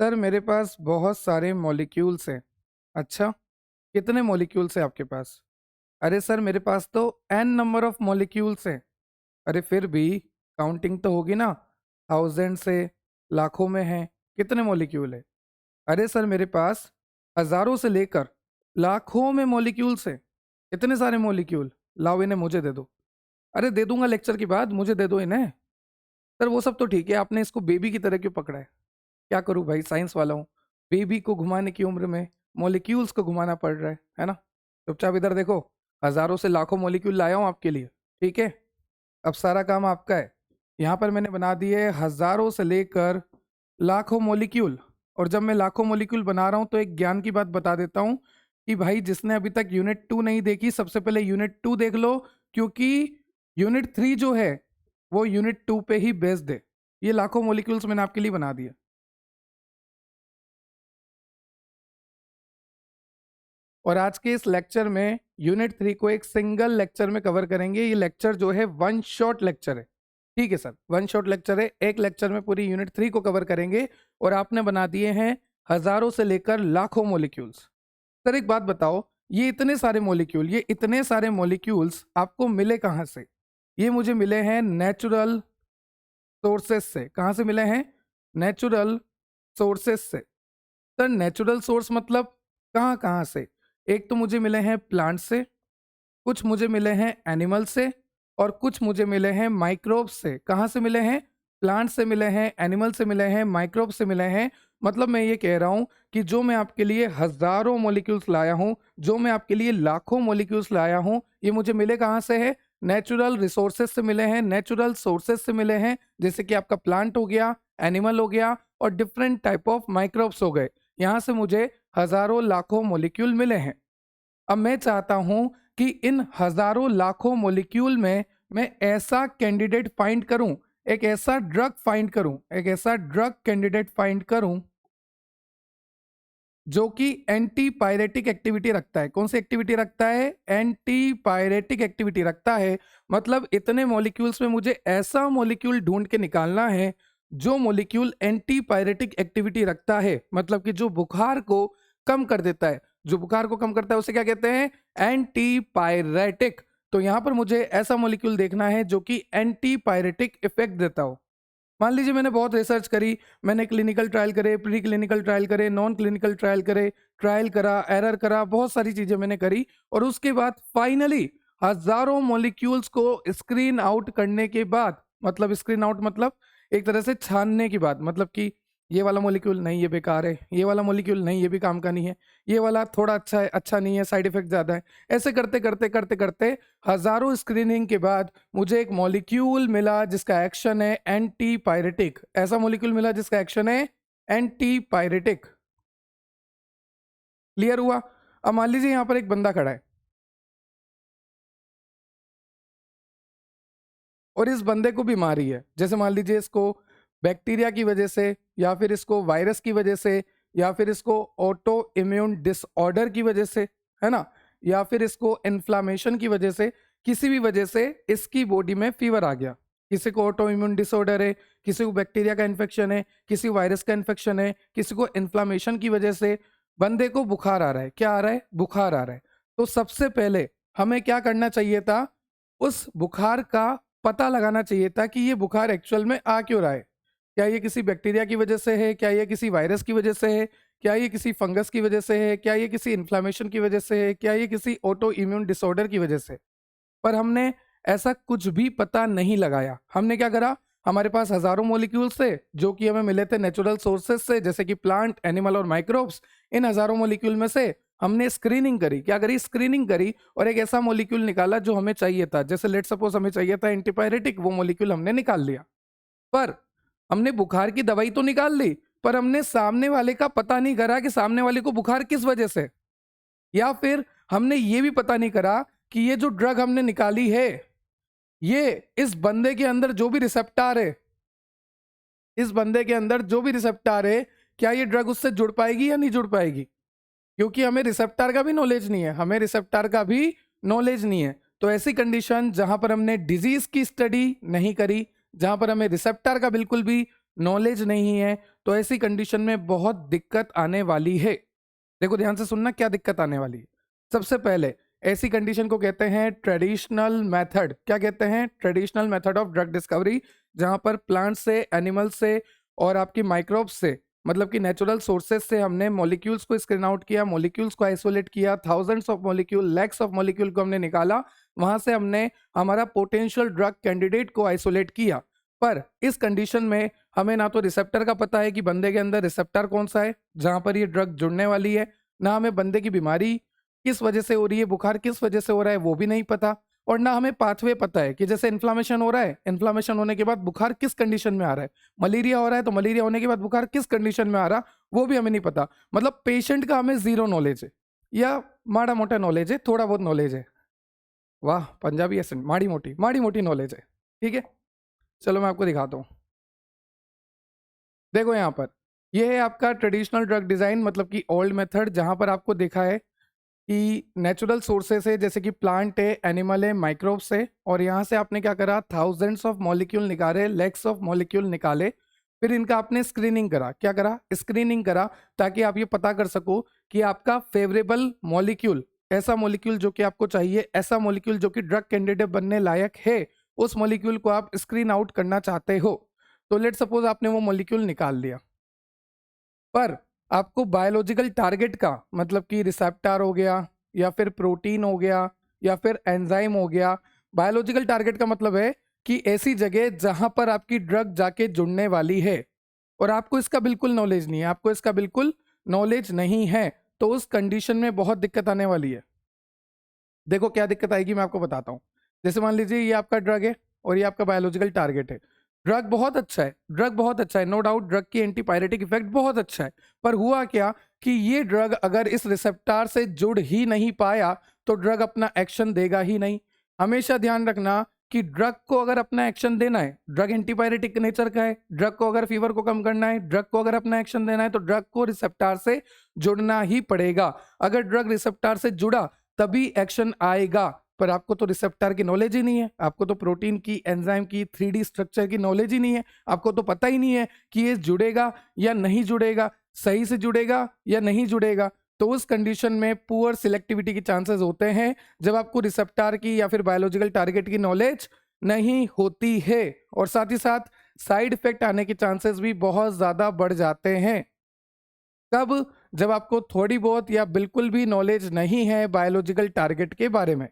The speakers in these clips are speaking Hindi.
सर मेरे पास बहुत सारे मॉलिक्यूल्स हैं। अच्छा, कितने मॉलिक्यूल्स हैं आपके पास? अरे सर मेरे पास तो एन नंबर ऑफ मॉलिक्यूल्स हैं। अरे फिर भी काउंटिंग तो होगी ना, थाउजेंड से लाखों में है, कितने मॉलिक्यूल है? अरे सर मेरे पास हजारों से लेकर लाखों में मॉलिक्यूल्स हैं। इतने सारे मॉलिक्यूल, लाओ इन्हें मुझे दे दो। अरे दे दूंगा लेक्चर के बाद, मुझे दे दो इन्हें। सर वो सब तो ठीक है, आपने इसको बेबी की तरह क्यों पकड़ा है? क्या करूं भाई, साइंस वाला हूँ। बेबी को घुमाने की उम्र में मॉलिक्यूल्स को घुमाना पड़ रहा है ना। चुपचाप इधर देखो, हजारों से लाखों मॉलिक्यूल लाया हूं आपके लिए। ठीक है, अब सारा काम आपका है। यहाँ पर मैंने बना दिए हजारों से लेकर लाखों मॉलिक्यूल। और जब मैं लाखों मॉलिक्यूल बना रहा हूँ तो एक ज्ञान की बात बता देता हूँ कि भाई जिसने अभी तक यूनिट 2 नहीं देखी, सबसे पहले यूनिट 2 देख लो, क्योंकि यूनिट 3 जो है वो यूनिट 2 पे ही बेस्ड है। ये लाखों मॉलिक्यूल्स मैंने आपके लिए बना दिए। और आज के इस लेक्चर में यूनिट 3 को एक सिंगल लेक्चर में कवर करेंगे। ये लेक्चर जो है वन शॉट लेक्चर है। ठीक है सर, वन शॉट लेक्चर है, एक लेक्चर में पूरी यूनिट 3 को कवर करेंगे। और आपने बना दिए हैं हजारों से लेकर लाखों मॉलिक्यूल्स। सर एक बात बताओ, ये इतने सारे मॉलिक्यूल्स आपको मिले कहाँ से? ये मुझे मिले हैं नेचुरल सोर्सेस से। कहाँ से मिले हैं? नेचुरल सोर्सेस से। सर नेचुरल सोर्स मतलब कहाँ कहाँ से? एक तो मुझे मिले हैं प्लांट से, कुछ मुझे मिले हैं एनिमल से, और कुछ मुझे मिले हैं माइक्रोब से। कहाँ से मिले हैं? प्लांट से मिले हैं, एनिमल से मिले हैं, माइक्रोब से मिले हैं। मतलब मैं ये कह रहा हूँ कि जो मैं आपके लिए हजारों मॉलिक्यूल्स लाया हूँ, जो मैं आपके लिए लाखों मॉलिक्यूल्स लाया हूँ, ये मुझे मिले कहाँ से है? नेचुरल रिसोर्सेज से मिले हैं, नेचुरल सोर्सेज से मिले हैं। जैसे कि आपका प्लांट हो गया, एनिमल हो गया, और डिफरेंट टाइप ऑफ माइक्रोब्स हो गए। यहाँ से मुझे हजारों लाखों मॉलिक्यूल मिले हैं। अब मैं चाहता हूं कि इन हजारों लाखों मॉलिक्यूल में मैं ऐसा कैंडिडेट फाइंड करूं, एक ऐसा ड्रग फाइंड करूं, एक ऐसा ड्रग कैंडिडेट फाइंड करूं जो कि एंटी पायरेटिक एक्टिविटी रखता है। कौन सी एक्टिविटी रखता है? एंटी पायरेटिक एक्टिविटी रखता है। मतलब इतने मॉलिक्यूल्स में मुझे ऐसा मॉलिक्यूल ढूंढ के निकालना है जो मॉलिक्यूल एंटी पायरेटिक एक्टिविटी रखता है, मतलब कि जो बुखार को कम कर देता है। जो बुखार को कम करता है उसे क्या कहते हैं? Anti pyretic. तो यहां पर मुझे ऐसा मॉलिक्यूल देखना है जो कि एंटी पायरेटिक इफेक्ट देता हो। मान लीजिए मैंने बहुत रिसर्च करी, मैंने क्लिनिकल ट्रायल करे, प्री क्लिनिकल ट्रायल करे, नॉन क्लिनिकल ट्रायल करे, ट्रायल करा, एरर करा, बहुत सारी चीजें मैंने करी। और उसके बाद फाइनली हजारों मॉलिक्यूल्स को स्क्रीन आउट करने के बाद, मतलब स्क्रीन आउट मतलब एक तरह से छानने की बात, मतलब कि ये वाला मॉलिक्यूल नहीं, ये बेकार है, ये वाला मॉलिक्यूल नहीं, ये भी काम का नहीं है, ये वाला थोड़ा अच्छा है, अच्छा नहीं है, साइड इफेक्ट ज्यादा है। ऐसे करते करते करते करते हजारों स्क्रीनिंग के बाद मुझे एक मॉलिक्यूल मिला जिसका एक्शन है एंटी पायरेटिक। ऐसा मॉलिक्यूल मिला जिसका एक्शन है एंटी पायरेटिक। क्लियर हुआ? अब मान लीजिए यहां पर एक बंदा खड़ा है और इस बंदे को बीमारी है। जैसे मान लीजिए इसको बैक्टीरिया की वजह से, या फिर इसको वायरस की वजह से, या फिर इसको ऑटो इम्यून डिसऑर्डर की वजह से, है ना, या फिर इसको इन्फ्लामेशन की वजह से, किसी भी वजह से इसकी बॉडी में फीवर आ गया। किसी को ऑटो इम्यून डिसऑर्डर है, किसी को बैक्टीरिया का इन्फेक्शन है, किसी को वायरस का इन्फेक्शन है, किसी को इन्फ्लामेशन की वजह से बंदे को बुखार आ रहा है। क्या आ रहा है? बुखार आ रहा है। तो सबसे पहले हमें क्या करना चाहिए था? उस बुखार का पता लगाना चाहिए था कि ये बुखार एक्चुअल में आ क्यों रहा है। क्या ये किसी बैक्टीरिया की वजह से है? क्या ये किसी वायरस की वजह से है? क्या ये किसी फंगस की वजह से है? क्या ये किसी इन्फ्लामेशन की वजह से है? क्या ये किसी ऑटो इम्यून डिसऑर्डर की वजह से? पर हमने ऐसा कुछ भी पता नहीं लगाया। हमने क्या करा? हमारे पास हजारों मॉलिक्यूल्स थे जो कि हमें मिले थे नेचुरल सोर्सेज से, जैसे कि प्लांट, एनिमल और माइक्रोब्स। इन हजारों मॉलिक्यूल में से हमने स्क्रीनिंग करी। क्या करी? स्क्रीनिंग करी, और एक ऐसा मॉलिक्यूल निकाला जो हमें चाहिए था। जैसे लेट सपोज हमें चाहिए था एंटीपायरेटिक, वो मॉलिक्यूल हमने निकाल लिया। पर हमने बुखार की दवाई तो निकाल ली, पर हमने सामने वाले का पता नहीं करा कि सामने वाले को बुखार किस वजह से। या फिर हमने ये भी पता नहीं करा कि ये जो ड्रग हमने निकाली है, ये इस बंदे के अंदर जो भी रिसेप्टर है, इस बंदे के अंदर जो भी रिसेप्टर है, क्या ये ड्रग उससे जुड़ पाएगी या नहीं जुड़ पाएगी? क्योंकि हमें रिसेप्टर का भी नॉलेज नहीं है, हमें रिसेप्टर का भी नॉलेज नहीं है। तो ऐसी कंडीशन जहां पर हमने डिजीज की स्टडी नहीं करी, जहां पर हमें रिसेप्टर का बिल्कुल भी नॉलेज नहीं है, तो ऐसी कंडीशन में बहुत दिक्कत आने वाली है। देखो ध्यान से सुनना, क्या दिक्कत आने वाली है। सबसे पहले ऐसी कंडीशन को कहते हैं ट्रेडिशनल मेथड। क्या कहते हैं? Traditional method of drug discovery, जहां पर प्लांट से, एनिमल से और आपकी माइक्रोब्स से, मतलब कि नेचुरल सोर्सेज से हमने मॉलिक्यूल्स को स्क्रीन आउट किया, मॉलिक्यूल्स को आइसोलेट किया, thousands of molecule, lakhs of molecule को हमने निकाला, वहां से हमने हमारा पोटेंशियल ड्रग कैंडिडेट को आइसोलेट किया। पर इस कंडीशन में हमें ना तो रिसेप्टर का पता है कि बंदे के अंदर रिसेप्टर कौन सा है जहां पर ये ड्रग जुड़ने वाली है, ना हमें बंदे की बीमारी किस वजह से हो रही है, बुखार किस वजह से हो रहा है वो भी नहीं पता, और ना हमें पाथवे पता है कि जैसे इन्फ्लामेशन हो रहा है, इन्फ्लामेशन होने के बाद बुखार किस कंडीशन में आ रहा है, मलेरिया हो रहा है तो मलेरिया होने के बाद बुखार किस कंडीशन में आ रहा वो भी हमें नहीं पता। मतलब पेशेंट का हमें जीरो नॉलेज है, या माड़ा मोटा नॉलेज है, थोड़ा बहुत नॉलेज है। वाह पंजाबी एसेंट, माड़ी मोटी नॉलेज है। ठीक है, चलो मैं आपको दिखाता हूँ। देखो यहाँ पर ये है आपका ट्रेडिशनल ड्रग डिजाइन, मतलब कि ओल्ड मेथड, जहां पर आपको देखा है कि नेचुरल सोर्सेस है, जैसे कि प्लांट है, एनिमल है, माइक्रोब्स है, और यहाँ से आपने क्या करा, थाउजेंड्स ऑफ मॉलिक्यूल निकाले, लैक्स ऑफ मॉलिक्यूल निकाले, फिर इनका आपने स्क्रीनिंग करा। क्या करा? स्क्रीनिंग करा, ताकि आप ये पता कर सको कि आपका फेवरेबल मॉलिक्यूल, ऐसा मॉलिक्यूल जो कि आपको चाहिए, ऐसा मॉलिक्यूल जो कि ड्रग कैंडिडेट बनने लायक है, उस मॉलिक्यूल को आप स्क्रीन आउट करना चाहते हो। तो लेट सपोज आपने वो मॉलिक्यूल निकाल लिया, पर आपको बायोलॉजिकल टारगेट का, मतलब कि रिसेप्टर हो गया, या फिर प्रोटीन हो गया, या फिर एंजाइम हो गया। बायोलॉजिकल टारगेट का मतलब है कि ऐसी जगह जहां पर आपकी ड्रग जाके जुड़ने वाली है, और आपको इसका बिल्कुल नॉलेज नहीं है, आपको इसका बिल्कुल नॉलेज नहीं है, तो उस कंडीशन में बहुत दिक्कत आने वाली है। देखो क्या दिक्कत आएगी मैं आपको बताता हूँ। जैसे मान लीजिए ये आपका ड्रग है और ये आपका बायोलॉजिकल टारगेट है। ड्रग बहुत अच्छा है, ड्रग बहुत अच्छा है, नो डाउट ड्रग की एंटीपायरेटिक इफेक्ट बहुत अच्छा है, पर हुआ क्या कि ये ड्रग अगर इस रिसेप्टर से जुड़ ही नहीं पाया तो ड्रग अपना एक्शन देगा ही नहीं। हमेशा ध्यान रखना कि ड्रग को अगर अपना एक्शन देना है, ड्रग एंटीपायरेटिक नेचर का है, ड्रग को अगर फीवर को कम करना है, ड्रग को अगर अपना एक्शन देना है, तो ड्रग को रिसेप्टर से जुड़ना ही पड़ेगा। अगर ड्रग रिसेप्टर से जुड़ा तभी एक्शन आएगा, पर आपको तो रिसेप्टर की नॉलेज ही नहीं है, आपको तो प्रोटीन की, एंजाइम की, 3D स्ट्रक्चर की नॉलेज ही नहीं है, आपको तो पता ही नहीं है कि ये जुड़ेगा या नहीं जुड़ेगा, सही से जुड़ेगा या नहीं जुड़ेगा। तो उस कंडीशन में पुअर सिलेक्टिविटी के चांसेस होते हैं जब आपको रिसेप्टर की या फिर बायोलॉजिकल टारगेट की नॉलेज नहीं होती है, और साथ ही साथ साइड इफेक्ट आने के चांसेस भी बहुत ज्यादा बढ़ जाते हैं। कब? जब आपको थोड़ी बहुत या बिल्कुल भी नॉलेज नहीं है बायोलॉजिकल टारगेट के बारे में।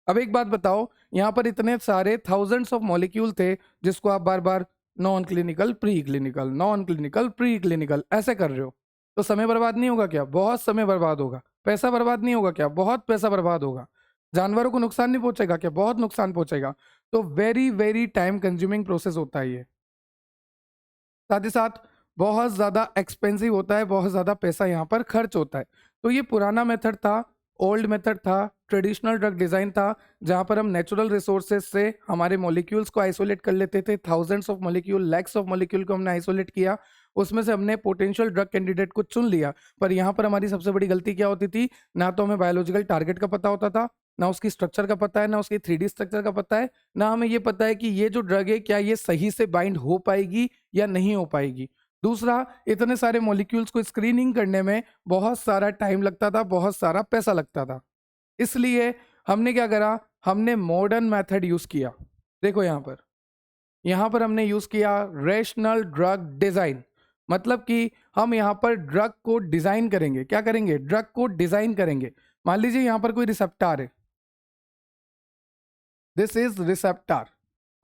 अब एक बात बताओ, यहाँ पर इतने सारे थाउजेंड्स ऑफ मॉलिक्यूल थे जिसको आप बार बार non clinical, pre clinical, non clinical, pre clinical ऐसे कर रहे हो, तो समय बर्बाद नहीं होगा क्या? बहुत समय बर्बाद होगा। पैसा बर्बाद नहीं होगा क्या? बहुत पैसा बर्बाद होगा। जानवरों को नुकसान नहीं पहुंचेगा क्या? बहुत नुकसान पहुंचेगा। तो very very time consuming process होता है ये। साथ ही साथ बहुत ज़्यादा एक्सपेंसिव होता है, बहुत ज़्यादा पैसा यहाँ पर खर्च होता है। तो ये पुराना मेथड था, ओल्ड मेथड था, ट्रेडिशनल ड्रग डिज़ाइन था, जहाँ पर हम नेचुरल रिसोर्सेज से हमारे मॉलिक्यूल्स को आइसोलेट कर लेते थे। Thousands of molecule, lakhs of molecule को हमने आइसोलेट किया, उसमें से हमने पोटेंशियल ड्रग कैंडिडेट को चुन लिया। पर यहाँ पर हमारी सबसे बड़ी गलती क्या होती थी? ना तो हमें बायोलॉजिकल टारगेट का पता होता था, ना उसकी स्ट्रक्चर का पता है, ना उसकी 3D स्ट्रक्चर का पता है, ना हमें ये पता है कि ये जो ड्रग है क्या ये सही से बाइंड हो पाएगी या नहीं हो पाएगी। दूसरा, इतने सारे मॉलिक्यूल्स को स्क्रीनिंग करने में बहुत सारा टाइम लगता था, बहुत सारा पैसा लगता था। इसलिए हमने क्या करा, हमने मॉडर्न मेथड यूज किया। देखो यहाँ पर हमने यूज किया रेशनल ड्रग डिजाइन, मतलब कि हम यहाँ पर ड्रग को डिजाइन करेंगे। क्या करेंगे? ड्रग को डिजाइन करेंगे। मान लीजिए यहाँ पर कोई रिसेप्टर है, दिस इज रिसेप्टर,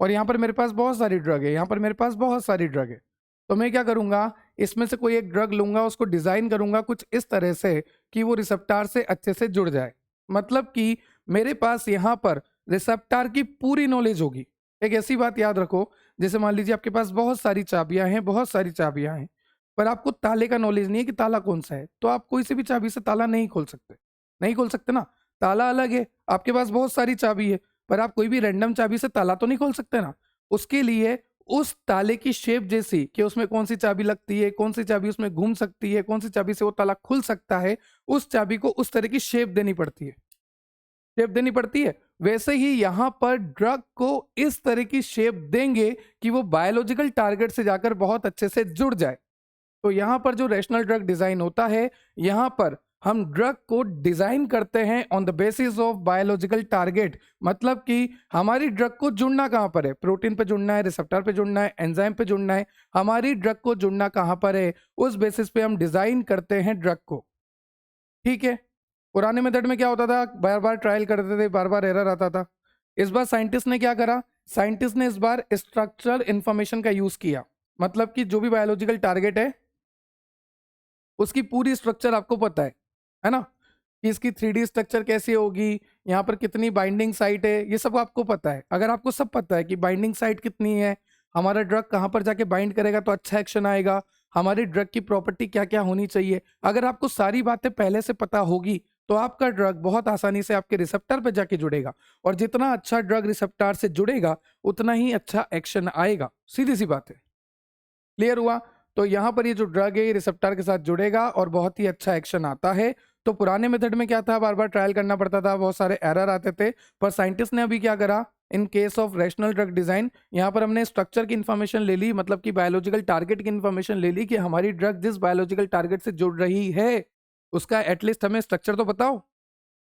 और यहाँ पर मेरे पास बहुत सारी ड्रग है, यहाँ पर मेरे पास बहुत सारी ड्रग है। तो मैं क्या करूंगा, इसमें से कोई एक ड्रग लूंगा, उसको डिजाइन करूंगा कुछ इस तरह से कि वो रिसेप्टर से अच्छे से जुड़ जाए। मतलब कि मेरे पास यहाँ पर रिसेप्टर की पूरी नॉलेज होगी। एक ऐसी बात याद रखो, जैसे मान लीजिए आपके पास बहुत सारी चाबियां हैं, बहुत सारी चाबियां हैं, पर आपको ताले का नॉलेज नहीं है कि ताला कौन सा है, तो आप कोई से भी चाबी से ताला नहीं खोल सकते। नहीं खोल सकते ना, ताला अलग है, आपके पास बहुत सारी चाबी है, पर आप कोई भी रैंडम चाबी से ताला तो नहीं खोल सकते ना। उसके लिए उस ताले की शेप जैसी कि उसमें कौन सी चाबी लगती है, कौन सी चाबी उसमें घूम सकती है, कौन सी चाबी से वो ताला खुल सकता है, उस चाबी को उस तरह की शेप देनी पड़ती है। शेप देनी पड़ती है, वैसे ही यहाँ पर ड्रग को इस तरह की शेप देंगे कि वो बायोलॉजिकल टारगेट से जाकर बहुत अच्छे से जुड़ जाए। तो यहाँ पर जो रैशनल ड्रग डिजाइन होता है, यहाँ पर हम ड्रग को डिजाइन करते हैं on the basis of biological target. मतलब कि हमारी ड्रग को जुड़ना कहाँ पर है, प्रोटीन पे जुड़ना है, रिसेप्टर पे जुड़ना है, एंजाइम पे जुड़ना है। हमारी ड्रग को जुड़ना कहाँ पर है, उस बेसिस पे हम डिजाइन करते हैं ड्रग को। ठीक है। पुराने मेथड में क्या होता था, बार बार ट्रायल करते थे, बार बार एरर आता था। इस बार साइंटिस्ट ने क्या करा, साइंटिस्ट ने इस बार स्ट्रक्चरल इंफॉर्मेशन का यूज किया। मतलब कि जो भी बायोलॉजिकल टारगेट है उसकी पूरी स्ट्रक्चर आपको पता है ना, कि इसकी 3D स्ट्रक्चर कैसी होगी, यहाँ पर कितनी बाइंडिंग साइट है, ये सब आपको पता है। अगर आपको सब पता है कि बाइंडिंग साइट कितनी है, हमारा ड्रग कहाँ पर जाके बाइंड करेगा तो अच्छा एक्शन आएगा, हमारी ड्रग की प्रॉपर्टी क्या क्या होनी चाहिए, अगर आपको सारी बातें पहले से पता होगी तो आपका ड्रग बहुत आसानी से आपके रिसेप्टर पर जाके जुड़ेगा। और जितना अच्छा ड्रग रिसेप्टर से जुड़ेगा उतना ही अच्छा एक्शन आएगा। सीधी सी बात है। क्लियर हुआ? तो यहाँ पर ये जो ड्रग है ये रिसेप्टर के साथ जुड़ेगा और बहुत ही अच्छा एक्शन आता है। तो पुराने मेथड में क्या था, बार बार ट्रायल करना पड़ता था, बहुत सारे एरर आते थे। पर साइंटिस्ट ने अभी क्या करा, in case of rational drug design, यहाँ पर हमने स्ट्रक्चर की इन्फॉर्मेशन ले ली, मतलब कि बायोलॉजिकल टारगेट की इन्फॉर्मेशन ले ली कि हमारी ड्रग जिस बायोलॉजिकल टारगेट से जुड़ रही है उसका एटलीस्ट हमें स्ट्रक्चर तो बताओ।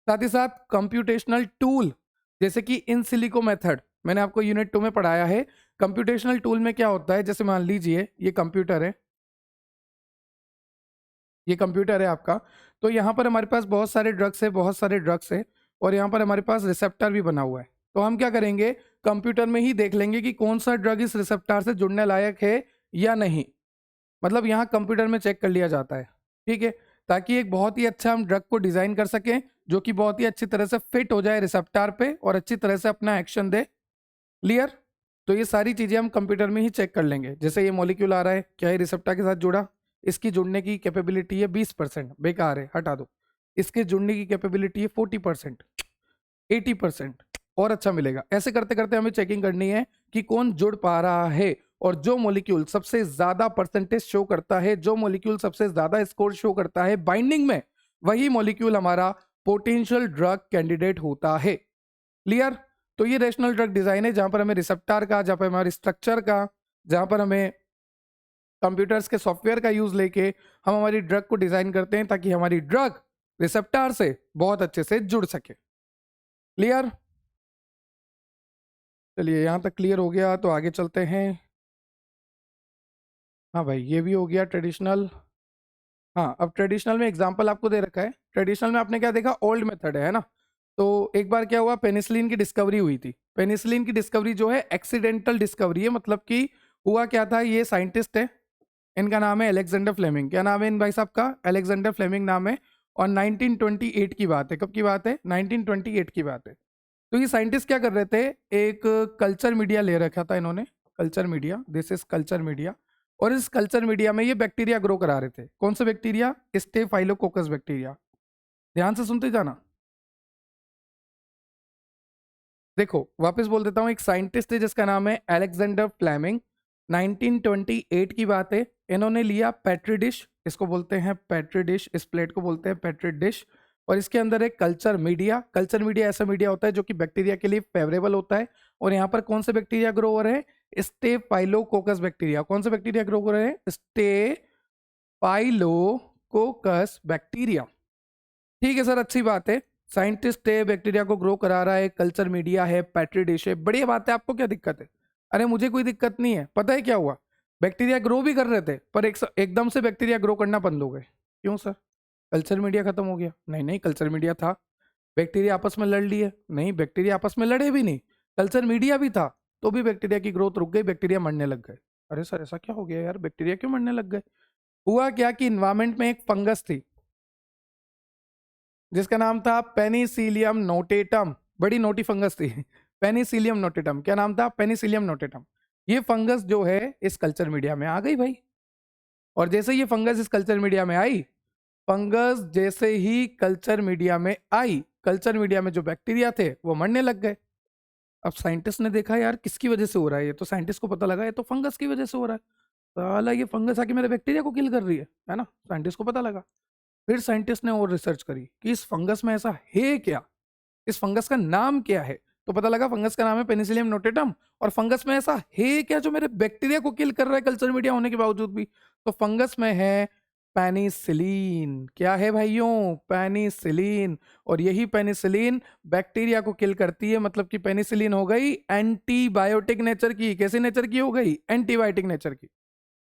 साथ ही साथ कंप्यूटेशनल टूल, जैसे कि इन सिलिको मेथड, मैंने आपको यूनिट 2 में पढ़ाया है। कंप्यूटेशनल टूल में क्या होता है, जैसे मान लीजिए ये कंप्यूटर है, ये कंप्यूटर है आपका। तो यहाँ पर हमारे पास बहुत सारे ड्रग्स है, बहुत सारे ड्रग्स है, और यहाँ पर हमारे पास रिसेप्टर भी बना हुआ है। तो हम क्या करेंगे, कंप्यूटर में ही देख लेंगे कि कौन सा ड्रग इस रिसेप्टर से जुड़ने लायक है या नहीं। मतलब यहाँ कंप्यूटर में चेक कर लिया जाता है। ठीक है, ताकि एक बहुत ही अच्छा हम ड्रग को डिजाइन कर सकें जो कि बहुत ही अच्छी तरह से फिट हो जाए रिसेप्टर पे और अच्छी तरह से अपना एक्शन दे। क्लियर? तो ये सारी चीजें हम कंप्यूटर में ही चेक कर लेंगे। जैसे ये मॉलिक्यूल आ रहा है, क्या ये रिसेप्टर के साथ जुड़ा, इसकी जुड़ने की कैपेबिलिटी है 20%, बेकार है हटा दो। इसके जुड़ने की कैपेबिलिटी है 40%, 80%, और अच्छा मिलेगा। ऐसे करते करते हमें चेकिंग करनी है कि कौन जुड़ पा रहा है। और जो मॉलिक्यूल सबसे ज्यादा परसेंटेज शो करता है, जो मॉलिक्यूल सबसे ज्यादा स्कोर शो करता है बाइंडिंग में, वही मॉलिक्यूल हमारा पोटेंशियल ड्रग कैंडिडेट होता है। क्लियर? तो ये रैशनल ड्रग डिजाइन है, जहां पर हमें रिसेप्टर का, जहां पर हमारे स्ट्रक्चर का, जहां पर हमें कंप्यूटर्स के सॉफ्टवेयर का यूज लेके हम हमारी ड्रग को डिजाइन करते हैं ताकि हमारी ड्रग रिसेप्टर से बहुत अच्छे से जुड़ सके। क्लियर? चलिए यहाँ तक क्लियर हो गया, तो आगे चलते हैं। हाँ भाई, ये भी हो गया ट्रेडिशनल। हाँ, अब ट्रेडिशनल में एग्जांपल आपको दे रखा है। ट्रेडिशनल में आपने क्या देखा, ओल्ड मेथड है ना। तो एक बार क्या हुआ, पेनिसिलिन की डिस्कवरी हुई थी। पेनिसिलिन की डिस्कवरी जो है एक्सीडेंटल डिस्कवरी है। मतलब कि हुआ क्या था, ये साइंटिस्ट है, इनका नाम है अलेक्जेंडर फ्लेमिंग। क्या नाम है इन भाई साहब का, अलेक्जेंडर फ्लेमिंग नाम है। और 1928 की बात है। कब की बात है, 1928 की बात है। तो ये साइंटिस्ट क्या कर रहे थे, एक कल्चर मीडिया ले रखा था इन्होंने, culture media, this is culture media. और इस कल्चर मीडिया में ये बैक्टीरिया ग्रो करा रहे थे। कौन सा बैक्टीरिया, स्टेफाइलोकोकस बैक्टीरिया। ध्यान से सुनते जाना। देखो वापस बोल देता हूँ, एक साइंटिस्ट है जिसका नाम है अलेक्जेंडर फ्लेमिंग। 1928 की बात है। इन्होंने लिया पेट्री डिश, इसको बोलते हैं पेट्री डिश, इस प्लेट को बोलते हैं पेट्री डिश। और इसके अंदर एक कल्चर मीडिया, कल्चर मीडिया ऐसा मीडिया होता है जो कि बैक्टीरिया के लिए फेवरेबल होता है। और यहाँ पर कौन से बैक्टीरिया ग्रो हो रहे हैं, स्टेफाइलोकोकस बैक्टीरिया। कौन से बैक्टीरिया ग्रो हो रहे हैं, स्टेफाइलोकोकस बैक्टीरिया। ठीक है सर, अच्छी बात है। साइंटिस्ट है, बैक्टीरिया को ग्रो करा रहा है, कल्चर मीडिया है, पेट्री डिश है, बढ़िया बात है। आपको क्या दिक्कत है? अरे मुझे कोई दिक्कत नहीं है। पता है क्या हुआ, बैक्टीरिया ग्रो भी कर रहे थे पर एकदम से बैक्टीरिया ग्रो करना बंद हो गए। क्यों सर, कल्चर मीडिया खत्म हो गया? नहीं नहीं, कल्चर मीडिया था। बैक्टीरिया आपस में लड़ लिए? नहीं, बैक्टीरिया आपस में लड़े भी नहीं, कल्चर मीडिया भी था, तो भी बैक्टीरिया की ग्रोथ रुक गई, बैक्टीरिया मरने लग गए। अरे सर ऐसा क्या हो गया यार, बैक्टीरिया क्यों मरने लग गए? हुआ क्या कि इन्वायरमेंट में एक फंगस थी जिसका नाम था पेनिसिलियम नोटेटम। बड़ी नोटी फंगस थी पेनिसिलियम नोटेटम। क्या नाम था, पेनिसिलियम नोटेटम। ये फंगस जो है इस कल्चर मीडिया में आ गई भाई। और जैसे ये फंगस इस कल्चर मीडिया में आई, फंगस जैसे ही कल्चर मीडिया में आई, कल्चर मीडिया में जो बैक्टीरिया थे वो मरने लग गए। अब साइंटिस्ट ने देखा यार किसकी वजह से हो रहा है ये, तो साइंटिस्ट को पता लगा ये तो फंगस की वजह से हो रहा है। साला ये फंगस आके मेरे बैक्टीरिया को किल कर रही है ना। साइंटिस्ट को पता लगा। फिर साइंटिस्ट ने और रिसर्च करी कि इस फंगस में ऐसा है क्या इस फंगस का नाम क्या है, तो पता लगा फंगस का नाम है पेनिसिलियम नोटेटम। और फंगस में ऐसा है क्या जो मेरे बैक्टीरिया को किल कर रहा है कल्चर मीडिया होने के बावजूद भी, तो फंगस में है पेनिसिलिन। क्या है भाइयों? पेनिसिलिन। और यही पेनिसिलिन बैक्टीरिया को किल करती है, मतलब कि पेनिसिलिन हो गई एंटीबायोटिक नेचर की। कैसे नेचर की हो गई? एंटीबायोटिक नेचर की।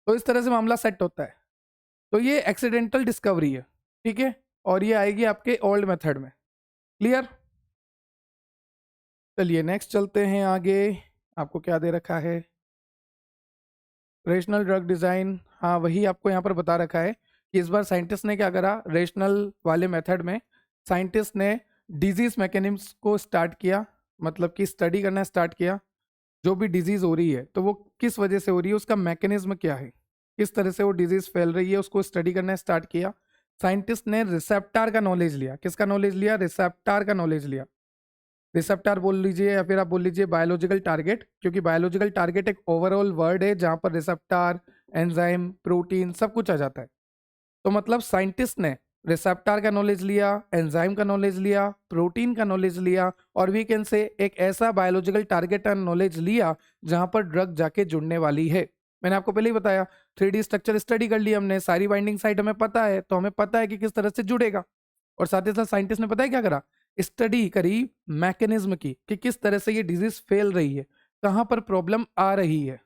तो इस तरह से मामला सेट होता है। तो ये एक्सीडेंटल डिस्कवरी है, ठीक है, और ये आएगी आपके ओल्ड मेथड में। क्लियर? चलिए नेक्स्ट चलते हैं आगे। आपको क्या दे रखा है? Rational drug design. हाँ, वही आपको यहाँ पर बता रखा है कि इस बार साइंटिस्ट ने क्या करा, रेशनल वाले मेथड में साइंटिस्ट ने डिजीज मैकेनिज्म को स्टार्ट किया, मतलब कि स्टडी करना स्टार्ट किया। जो भी डिजीज हो रही है तो वो किस वजह से हो रही है, उसका मैकेनिज्म क्या है, किस तरह से वो डिजीज फैल रही है, उसको स्टडी करना स्टार्ट किया। साइंटिस्ट ने रिसेप्टार का नॉलेज लिया। किसका नॉलेज लिया? रिसेप्टार का नॉलेज लिया। रिसेप्टर बोल लीजिए या फिर आप बोल लीजिए बायोलॉजिकल टारगेट, क्योंकि बायोलॉजिकल टारगेट एक ओवरऑल वर्ड है जहां पर रिसेप्टर, एंजाइम, प्रोटीन सब कुछ आ जाता है। तो मतलब साइंटिस्ट ने रिसेप्टर का नॉलेज लिया, एंजाइम का नॉलेज लिया, प्रोटीन का नॉलेज लिया, और वी कैन से एक ऐसा बायोलॉजिकल टारगेट का नॉलेज लिया जहां पर ड्रग जाके जुड़ने वाली है। मैंने आपको पहले ही बताया 3D स्ट्रक्चर स्टडी कर लिया हमने, सारी बाइंडिंग साइट हमें पता है, तो हमें पता है कि किस तरह से जुड़ेगा। और साथ ही साथ साइंटिस्ट ने पता है क्या करा, स्टडी करी मैकेनिज्म की कि किस तरह से ये डिजीज फैल रही है, कहाँ पर प्रॉब्लम आ रही है।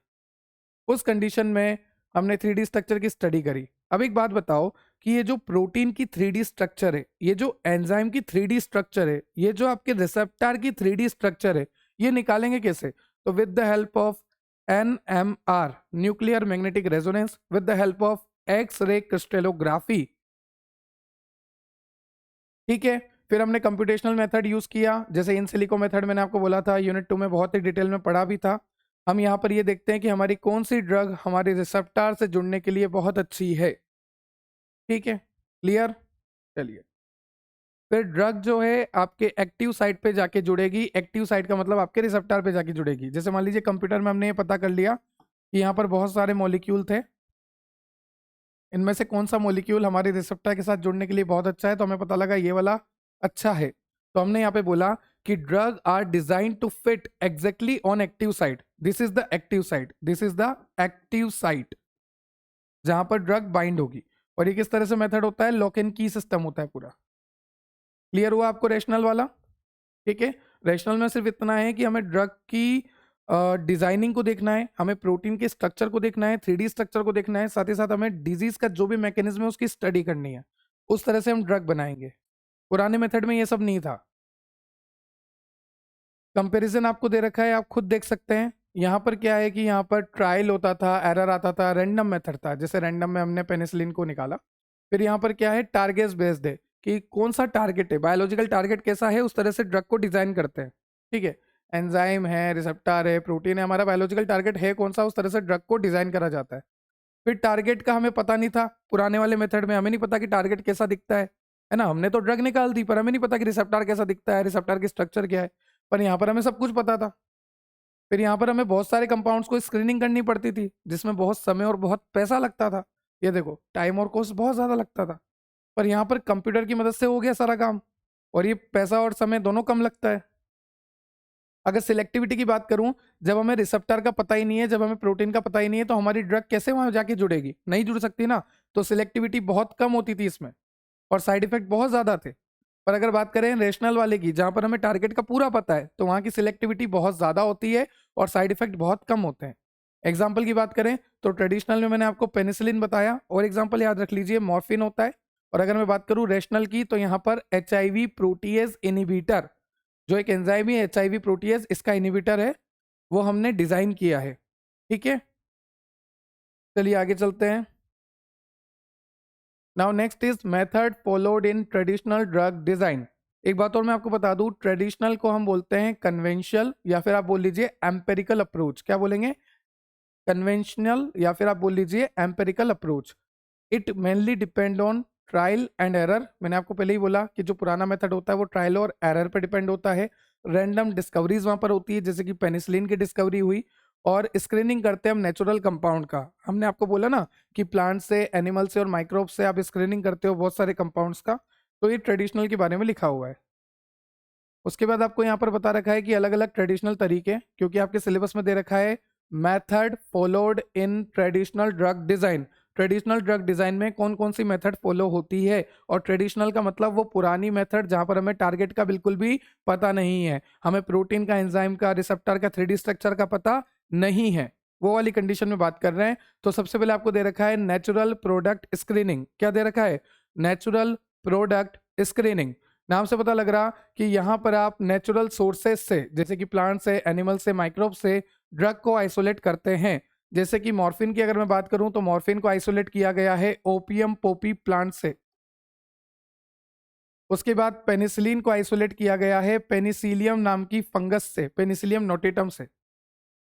उस कंडीशन में हमने 3D स्ट्रक्चर की स्टडी करी। अब एक बात बताओ कि ये जो प्रोटीन की 3D स्ट्रक्चर है, ये जो एंजाइम की 3D स्ट्रक्चर है, ये जो आपके रिसेप्टर की 3D स्ट्रक्चर है, ये निकालेंगे कैसे? तो with the help of NMR, nuclear magnetic resonance, with the help of X ray crystallography. ठीक है, फिर हमने कंप्यूटेशनल मेथड यूज किया, जैसे इन सिलिको मेथड मैंने आपको बोला था, यूनिट 2 में बहुत ही डिटेल में पढ़ा भी था। हम यहाँ पर ये देखते हैं कि हमारी कौन सी ड्रग हमारे रिसेप्टर से जुड़ने के लिए बहुत अच्छी है। ठीक है, क्लियर? चलिए, फिर ड्रग जो है आपके एक्टिव साइट पे जाके जुड़ेगी। एक्टिव साइट का मतलब आपके रिसेप्टर पे जाके जुड़ेगी। जैसे मान लीजिए कंप्यूटर में हमने ये पता कर लिया कि यहाँ पर बहुत सारे मॉलिक्यूल थे, इनमें से कौन सा मॉलिक्यूल हमारे रिसेप्टर के साथ जुड़ने के लिए बहुत अच्छा है, तो हमें पता लगा ये वाला अच्छा है। तो हमने यहाँ पे बोला कि drug are design to fit exactly on active site. This is the active site, this is the active site जहां पर ड्रग बाइंड होगी। और ये किस तरह से मेथड होता है? लॉक एंड की सिस्टम होता है पूरा। क्लियर हुआ आपको रेशनल वाला? ठीक है, रेशनल में सिर्फ इतना है कि हमें ड्रग की डिजाइनिंग को देखना है, हमें प्रोटीन के स्ट्रक्चर को देखना है, 3D स्ट्रक्चर को देखना है, साथ ही साथ हमें डिजीज का जो भी मैकेनिज्म है उसकी स्टडी करनी है। उस तरह से हम ड्रग बनाएंगे। पुराने मेथड में ये सब नहीं था। कंपैरिजन आपको दे रखा है, आप खुद देख सकते हैं। यहाँ पर क्या है कि यहाँ पर ट्रायल होता था, एरर आता था, रैंडम मेथड था, जैसे रैंडम में हमने पेनिसिलिन को निकाला। फिर यहाँ पर क्या है, टारगेट बेस्ड है कि कौन सा टारगेट है, बायोलॉजिकल टारगेट कैसा है, उस तरह से ड्रग को डिजाइन करते हैं। ठीक है, एंजाइम है, रिसेप्टर है, प्रोटीन है, हमारा बायोलॉजिकल टारगेट है कौन सा, उस तरह से ड्रग को डिजाइन करा जाता है। फिर टारगेट का हमें पता नहीं था, पुराने वाले मेथड में हमें नहीं पता कि टारगेट कैसा दिखता है ना, हमने तो ड्रग निकाल दी पर हमें नहीं पता कि रिसेप्टर कैसा दिखता है, रिसेप्टर की स्ट्रक्चर क्या है। पर यहाँ पर हमें सब कुछ पता था। फिर यहाँ पर हमें बहुत सारे कंपाउंड्स को स्क्रीनिंग करनी पड़ती थी, जिसमें बहुत समय और बहुत पैसा लगता था। ये देखो, टाइम और कॉस्ट बहुत ज़्यादा लगता था। पर यहाँ पर कंप्यूटर की मदद से हो गया सारा काम, और ये पैसा और समय दोनों कम लगता है। अगर सिलेक्टिविटी की बात करूं, जब हमें रिसेप्टर का पता ही नहीं है, जब हमें प्रोटीन का पता ही नहीं है, तो हमारी ड्रग कैसे वहां जाके जुड़ेगी? नहीं जुड़ सकती ना। तो सिलेक्टिविटी बहुत कम होती थी इसमें, और साइड इफेक्ट बहुत ज़्यादा थे। पर अगर बात करें रेशनल वाले की, जहां पर हमें टारगेट का पूरा पता है, तो वहां की सिलेक्टिविटी बहुत ज़्यादा होती है और साइड इफेक्ट बहुत कम होते हैं। एग्जाम्पल की बात करें तो ट्रेडिशनल में मैंने आपको पेनिसिलिन बताया, और एग्जाम्पल याद रख लीजिए मॉर्फिन होता है। और अगर मैं बात करूं रेशनल की, तो यहाँ पर HIV प्रोटीएज इनिबिटर, जो एक एंजाइम है HIV प्रोटीएज, इसका इनिबिटर है, वो हमने डिजाइन किया है। ठीक है, चलिए आगे चलते हैं। Now next is method followed in traditional drug design. एक बात और मैं आपको बता दूं, ट्रेडिशनल को हम बोलते हैं कन्वेंशनल, या फिर आप बोल लीजिए एम्पेरिकल अप्रोच। क्या बोलेंगे? कन्वेंशनल, या फिर आप बोल लीजिए empirical approach. It mainly depend on trial and error. मैंने आपको पहले ही बोला कि जो पुराना मेथड होता है वो ट्रायल और एरर पे डिपेंड होता है। रैंडम डिस्कवरीज वहां पर होती है, जैसे कि पेनिसिलिन की डिस्कवरी हुई। और स्क्रीनिंग करते हैं हम नेचुरल कंपाउंड का। हमने आपको बोला ना कि प्लांट से, एनिमल से और माइक्रोब से आप स्क्रीनिंग करते हो बहुत सारे कंपाउंड्स का। तो ये ट्रेडिशनल के बारे में लिखा हुआ है। उसके बाद आपको यहाँ पर बता रखा है कि अलग अलग ट्रेडिशनल तरीके, क्योंकि आपके सिलेबस में दे रखा है method followed in traditional drug design. Traditional drug design में कौन कौन सी मेथड फॉलो होती है, और ट्रेडिशनल का मतलब वो पुरानी मेथड जहां पर हमें टारगेट का बिल्कुल भी पता नहीं है, हमें प्रोटीन का, एंजाइम का, रिसेप्टर का, 3D स्ट्रक्चर का पता नहीं है, वो वाली कंडीशन में बात कर रहे हैं। तो सबसे पहले आपको दे रखा है नेचुरल प्रोडक्ट स्क्रीनिंग। क्या दे रखा है? Natural product screening. नाम से पता लग रहा कि यहाँ पर आप नेचुरल सोर्सेस से, जैसे कि प्लांट से, एनिमल से, माइक्रोब से ड्रग को आइसोलेट करते हैं। जैसे कि मॉर्फिन की अगर मैं बात करूं तो मॉर्फिन को आइसोलेट किया गया है ओपियम पोपी प्लांट से। उसके बाद पेनिसिलिन को आइसोलेट किया गया है पेनिसिलियम नाम की फंगस से, पेनिसिलियम नोटेटम से।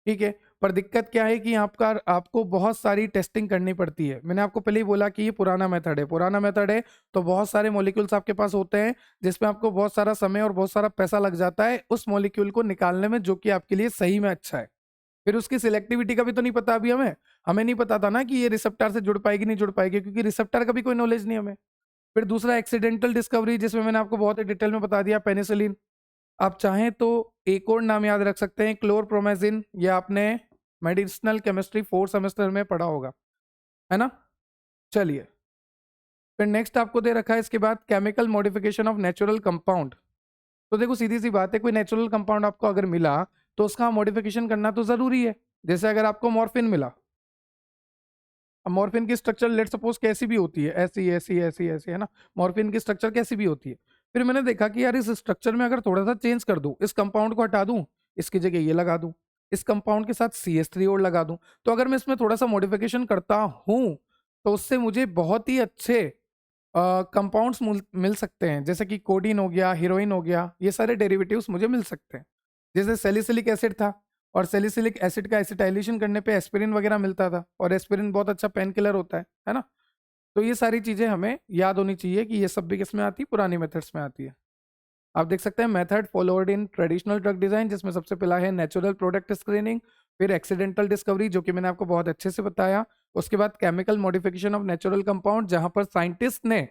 ठीक है, पर दिक्कत क्या है कि आपको बहुत सारी टेस्टिंग करनी पड़ती है। मैंने आपको पहले ही बोला कि ये पुराना मेथड है, पुराना मेथड है तो बहुत सारे मॉलिक्यूल्स आपके पास होते हैं जिसमें आपको बहुत सारा समय और बहुत सारा पैसा लग जाता है उस मॉलिक्यूल को निकालने में जो कि आपके लिए सही में अच्छा है। फिर उसकी सिलेक्टिविटी का भी तो नहीं पता अभी हमें नहीं पता था ना कि ये रिसेप्टर से जुड़ पाएगी नहीं जुड़ पाएगी, क्योंकि रिसेप्टर का भी कोई नॉलेज नहीं हमें। फिर दूसरा एक्सीडेंटल डिस्कवरी, जिसमें मैंने आपको बहुत ही डिटेल में बता दिया, पेनिसिलिन। आप चाहें तो एक और नाम याद रख सकते हैं, क्लोरप्रोमेजिन, या आपने मेडिसिनल केमिस्ट्री 4 सेमेस्टर में पढ़ा होगा, है ना। चलिए, फिर नेक्स्ट आपको दे रखा है इसके बाद chemical modification of natural compound. तो देखो सीधी सी बात है, कोई नेचुरल कंपाउंड आपको अगर मिला तो उसका मॉडिफिकेशन करना तो जरूरी है। जैसे अगर आपको मॉर्फिन मिला, अब मॉर्फिन की स्ट्रक्चर लेट सपोज कैसी भी होती है, ऐसी ऐसी ऐसी ऐसी, है ना। मॉर्फिन की स्ट्रक्चर कैसी भी होती है। फिर मैंने देखा कि यार इस स्ट्रक्चर में अगर थोड़ा सा चेंज कर दूं, इस कंपाउंड को हटा दूं, इसकी जगह ये लगा दूं, इस कंपाउंड के साथ CH3 और लगा दूं, तो अगर मैं इसमें थोड़ा सा मॉडिफिकेशन करता हूं तो उससे मुझे बहुत ही अच्छे कंपाउंड्स मिल सकते हैं। जैसे कि कोडीन हो गया, हीरोइन हो गया, ये सारे डेरिवेटिव्स मुझे मिल सकते हैं। जैसे सैलिसिलिक एसिड था, और सैलिसिलिक एसिड का एसिटाइलेशन करने पे एस्पिरिन वगैरह मिलता था, और एस्पिरिन बहुत अच्छा पेन किलर होता है ना। तो ये सारी चीजें हमें याद होनी चाहिए कि ये सब भी किसमें आती है, पुरानी मेथड्स में आती है। आप देख सकते हैं method followed in traditional drug design, जिसमें सबसे पहला है नेचुरल प्रोडक्ट स्क्रीनिंग, फिर एक्सीडेंटल डिस्कवरी जो कि मैंने आपको बहुत अच्छे से बताया, उसके बाद chemical modification of natural compound, जहां पर साइंटिस्ट ने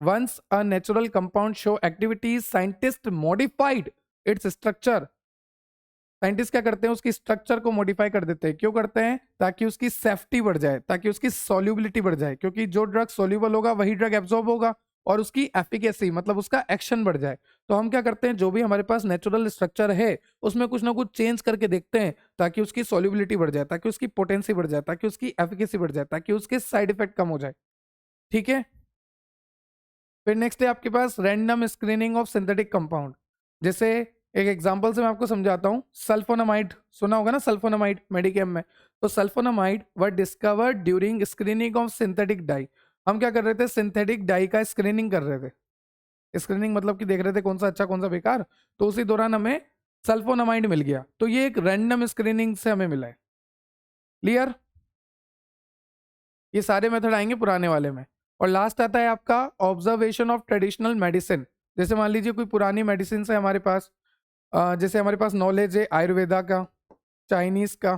once a natural compound show activities scientist modified its structure. Scientist क्या करते हैं, उसकी स्ट्रक्चर को मॉडिफाई कर देते हैं। क्यों करते हैं? ताकि उसकी सेफ्टी बढ़ जाए, ताकि उसकी सॉल्युबिलिटी बढ़ जाए, क्योंकि जो ड्रग सॉल्युबल होगा वही ड्रग एब्जॉर्ब होगा, और उसकी एफिकेसी मतलब उसका एक्शन बढ़ जाए। तो हम क्या करते हैं, जो भी हमारे पास नेचुरल स्ट्रक्चर है उसमें कुछ ना कुछ चेंज करके देखते हैं, ताकि उसकी सॉल्युबिलिटी बढ़ जाए, ताकि उसकी पोटेंसी बढ़ जाए, ताकि उसकी एफिकेसी बढ़ जाए, ताकि उसके साइड इफेक्ट कम हो जाए। ठीक है। फिर नेक्स्ट है आपके पास random screening of synthetic compound. जैसे एक एग्जांपल से मैं आपको समझाता हूँ, सल्फोनामाइड सुना होगा ना, सल्फोनामाइड मेडिकेम में। तो sulfonamide were discovered during screening of synthetic dye. हम क्या कर रहे थे, सिंथेटिक डाई का स्क्रीनिंग कर रहे थे। स्क्रीनिंग मतलब कि देख रहे थे कौन सा अच्छा कौन सा बेकार, तो उसी दौरान हमें सल्फोनामाइड मिल गया। तो ये एक रैंडम स्क्रीनिंग से हमें मिला है। क्लियर? ये सारे मेथड आएंगे पुराने वाले में। और लास्ट आता है आपका ऑब्जर्वेशन ऑफ ट्रेडिशनल मेडिसिन। जैसे मान लीजिए कोई पुरानी मेडिसिन है हमारे पास, जैसे हमारे पास नॉलेज है आयुर्वेदा का, चाइनीज का,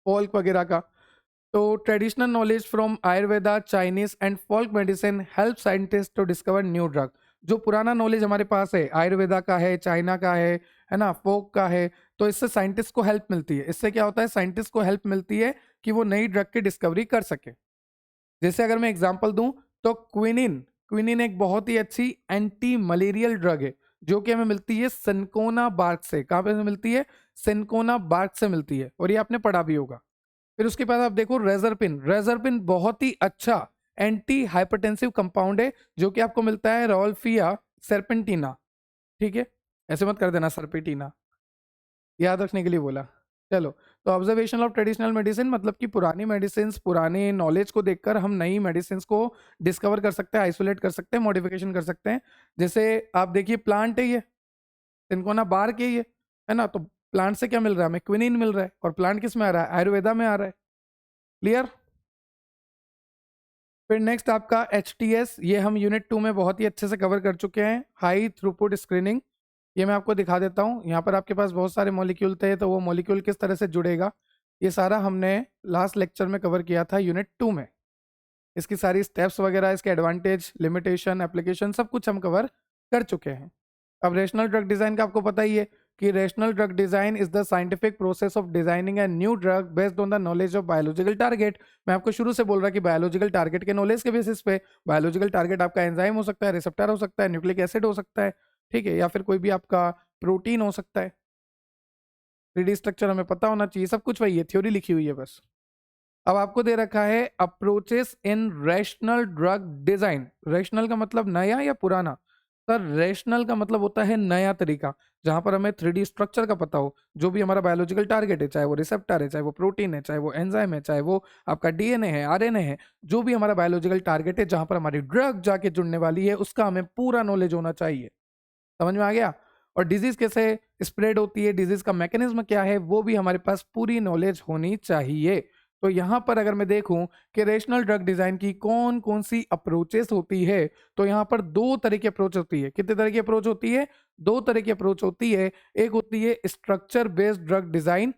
फोल्क वगैरह का। तो traditional knowledge from Ayurveda, Chinese and folk medicine help scientist to discover new drug. जो पुराना नॉलेज हमारे पास है, आयुर्वेदा का है, चाइना का है ना, फोक का है, तो इससे साइंटिस्ट को हेल्प मिलती है। इससे क्या होता है, साइंटिस्ट को हेल्प मिलती है कि वो नई ड्रग की डिस्कवरी कर सके। जैसे अगर मैं एग्जांपल दूं तो क्विनिन, क्विनिन एक बहुत ही अच्छी एंटी मलेरियल ड्रग है, जो कि हमें मिलती है सिनकोना बार्क से। कहां पे मिलती है? सिनकोना बार्क से मिलती है, और ये आपने पढ़ा भी होगा। फिर उसके बाद आप देखो रेजरपिन। रेजरपिन बहुत ही अच्छा एंटी हाइपरटेंसिव कंपाउंड है, जो कि आपको मिलता है रोल्फिया सर्पेंटिना। ठीक है, ऐसे मत कर देना सर्पेटिना, याद रखने के लिए बोला। चलो, तो ऑब्जर्वेशन ऑफ ट्रेडिशनल मेडिसिन मतलब कि पुरानी मेडिसिन, पुराने नॉलेज को देखकर हम नई मेडिसिन को डिस्कवर कर सकते हैं, आइसोलेट कर सकते हैं, मॉडिफिकेशन कर सकते हैं। जैसे आप देखिए प्लांट है ये, इनको ना बार के ये, है ना। तो प्लांट से क्या मिल रहा है हमें? क्विनिन मिल रहा है, और प्लांट किस में आ रहा है? आयुर्वेदा में आ रहा है। क्लियर? फिर नेक्स्ट आपका HTS, ये हम यूनिट 2 में बहुत ही अच्छे से कवर कर चुके हैं, हाई थ्रूपुट स्क्रीनिंग। ये मैं आपको दिखा देता हूँ। यहाँ पर आपके पास बहुत सारे मॉलिक्यूल थे, तो वो मॉलिक्यूल किस तरह से जुड़ेगा, ये सारा हमने लास्ट लेक्चर में कवर किया था यूनिट 2 में। इसकी सारी स्टेप्स वगैरह, इसके एडवांटेज, लिमिटेशन, एप्लीकेशन, सब कुछ हम कवर कर चुके हैं। अब रेशनल ड्रग डिजाइन का आपको पता ही है कि rational drug design is the scientific process of designing a new drug based on the knowledge of biological target. मैं आपको शुरू से बोल रहा कि बायोलॉजिकल टारगेट के नॉलेज के बेसिस पे, बायोलॉजिकल टारगेट आपका एंजाइम हो सकता है, रिसेप्टर हो सकता है, न्यूक्लिक एसिड हो सकता है, ठीक है, या फिर कोई भी आपका प्रोटीन हो सकता है। 3D स्ट्रक्चर हमें पता होना चाहिए, सब कुछ वही है, थ्योरी लिखी हुई है बस। अब आपको दे रखा है अप्रोचेस इन रैशनल ड्रग डिजाइन। रैशनल का मतलब नया या पुराना? सर रैशनल का मतलब होता है नया तरीका, जहां पर हमें 3D स्ट्रक्चर का पता हो, जो भी हमारा बायोलॉजिकल टारगेट है, चाहे वो रिसेप्टर है, चाहे वो प्रोटीन है, चाहे वो एंजाइम है, चाहे वो आपका डीएनए है, आरएनए है, जो भी हमारा बायोलॉजिकल टारगेट है जहां पर हमारी ड्रग जाके जुड़ने वाली है, उसका हमें पूरा नॉलेज होना चाहिए। समझ में आ गया? और डिजीज कैसे स्प्रेड होती है, डिजीज का मैकेनिज्म क्या है, वो भी हमारे पास पूरी नॉलेज होनी चाहिए। तो यहाँ पर अगर मैं देखूं कि रेशनल ड्रग डिजाइन की कौन कौन सी अप्रोचेस होती है, तो यहाँ पर दो तरह की अप्रोच होती है। कितने तरह की अप्रोच होती है? दो तरह की अप्रोच होती है। एक होती है स्ट्रक्चर बेस्ड ड्रग डिजाइन,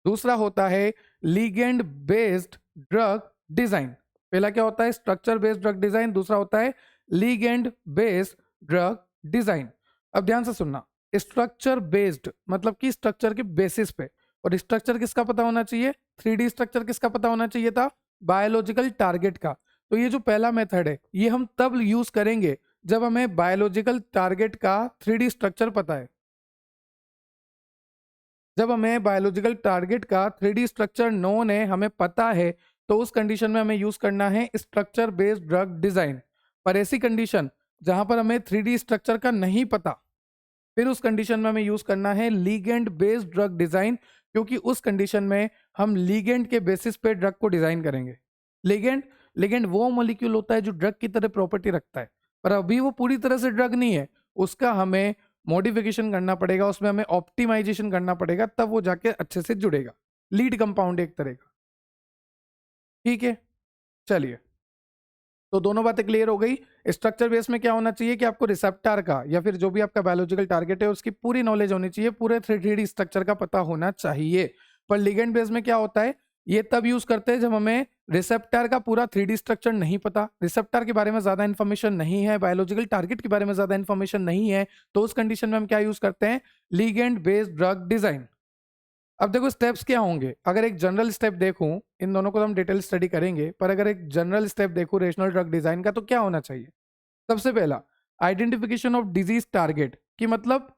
दूसरा होता है लिगेंड बेस्ड ड्रग डिजाइन। पहला क्या होता है? स्ट्रक्चर बेस्ड ड्रग डिजाइन, दूसरा होता है लिगेंड बेस्ड ड्रग डिजाइन। अब ध्यान से सुनना, स्ट्रक्चर बेस्ड मतलब कि स्ट्रक्चर के बेसिस पे, और स्ट्रक्चर किसका पता होना चाहिए? 3D स्ट्रक्चर किसका पता होना चाहिए था? बायोलॉजिकल टारगेट का। तो ये जो पहला मेथड है, ये हम तब यूज करेंगे जब हमें बायोलॉजिकल टारगेट का 3D स्ट्रक्चर पता है। जब हमें बायोलॉजिकल टारगेट का 3D स्ट्रक्चर नोन है, हमें पता है, तो उस कंडीशन में हमें यूज करना है स्ट्रक्चर बेस्ड ड्रग डिजाइन। पर ऐसी कंडीशन जहां पर हमें 3D स्ट्रक्चर का नहीं पता, फिर उस कंडीशन में हमें यूज करना है लीगेंड बेस्ड ड्रग डिजाइन, क्योंकि उस कंडीशन में हम लीगेंड के बेसिस पे ड्रग को डिजाइन करेंगे। लीगेंड लीगेंड वो मॉलिक्यूल होता है जो ड्रग की तरह प्रॉपर्टी रखता है, पर अभी वो पूरी तरह से ड्रग नहीं है, उसका हमें मॉडिफिकेशन करना पड़ेगा, उसमें हमें ऑप्टिमाइजेशन करना पड़ेगा, तब वो जाके अच्छे से जुड़ेगा। लीड कंपाउंड एक तरह का, ठीक है। चलिए, तो दोनों बातें क्लियर हो गई। स्ट्रक्चर बेस में क्या होना चाहिए कि आपको रिसेप्टर का या फिर जो भी आपका बायोलॉजिकल टारगेट है उसकी पूरी नॉलेज होनी चाहिए, पूरे 3D स्ट्रक्चर का पता होना चाहिए। पर लिगेंड बेस में क्या होता है? ये तब यूज करते हैं जब हमें रिसेप्टर का पूरा 3D स्ट्रक्चर नहीं पता, रिसेप्टर के बारे में ज्यादा इन्फॉर्मेशन नहीं है, बायोलॉजिकल टारगेट के बारे में ज्यादा इन्फॉर्मेशन नहीं है, तो उस कंडीशन में हम क्या यूज करते हैं? Ligand based drug design. अब देखो स्टेप्स क्या होंगे। अगर एक जनरल स्टेप देखूं, इन दोनों को तो हम डिटेल स्टडी करेंगे, पर अगर एक जनरल स्टेप देखूं रेशनल ड्रग डिजाइन का, तो क्या होना चाहिए? सबसे पहला, आइडेंटिफिकेशन ऑफ डिजीज टारगेट, कि मतलब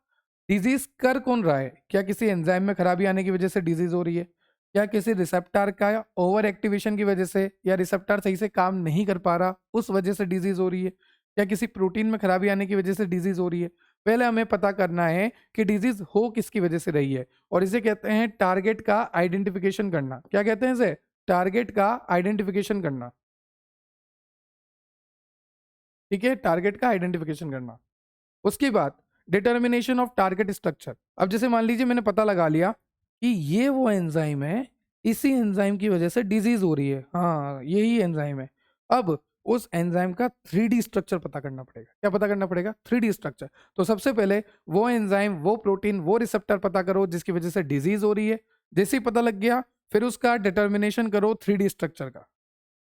डिजीज कर कौन रहा है? क्या किसी एंजाइम में खराबी आने की वजह से डिजीज हो रही है? क्या किसी रिसेप्टर का ओवर एक्टिवेशन की वजह से, या रिसेप्टर सही से काम नहीं कर पा रहा उस वजह से डिजीज हो रही है? क्या किसी प्रोटीन में खराबी आने की वजह से डिजीज हो रही है? पहले हमें पता करना है कि डिजीज हो किसकी वजह से रही है, और इसे कहते हैं टारगेट का आइडेंटिफिकेशन करना। क्या कहते हैं इसे? टारगेट का आइडेंटिफिकेशन करना, ठीक है, टारगेट का आइडेंटिफिकेशन करना। उसके बाद डिटर्मिनेशन ऑफ टारगेट स्ट्रक्चर। अब जैसे मान लीजिए मैंने पता लगा लिया कि ये वो एंजाइम है, इसी एंजाइम की वजह से डिजीज हो रही है, हाँ यही एंजाइम है। अब उस एंजाइम का 3D स्ट्रक्चर पता करना पड़ेगा। क्या पता करना पड़ेगा? 3D structure. तो सबसे पहले वो एंजाइम, वो प्रोटीन, वो रिसेप्टर पता करो जिसकी वजह से डिजीज हो रही है। जैसे ही पता लग गया, फिर उसका डिटर्मिनेशन करो 3D स्ट्रक्चर का।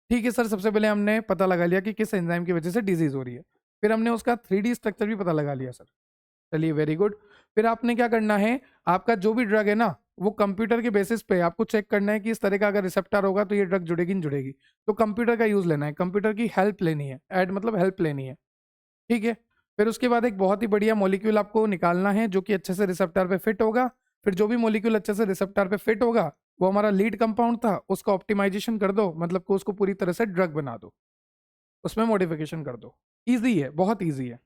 ठीक है सर, सबसे पहले हमने पता लगा लिया कि किस एंजाइम की वजह से डिजीज हो रही है, फिर हमने उसका 3D स्ट्रक्चर भी पता लगा लिया सर। चलिए वेरी गुड। फिर आपने क्या करना है, आपका जो भी ड्रग है ना, वो कंप्यूटर के बेसिस पे आपको चेक करना है कि इस तरह का अगर रिसेप्टर होगा तो ये ड्रग जुड़ेगी नहीं जुड़ेगी। तो कंप्यूटर का यूज लेना है, कंप्यूटर की हेल्प लेनी है, ऐड मतलब हेल्प लेनी है, ठीक है। फिर उसके बाद एक बहुत ही बढ़िया मॉलिक्यूल आपको निकालना है जो कि अच्छे से रिसेप्टर पे फिट होगा। फिर जो भी मॉलिक्यूल अच्छे से रिसेप्टर पे फिट होगा, वो हमारा लीड कंपाउंड था, उसका ऑप्टिमाइजेशन कर दो, मतलब कि उसको पूरी तरह से ड्रग बना दो, उसमें मॉडिफिकेशन कर दो। ईजी है, बहुत ईजी है।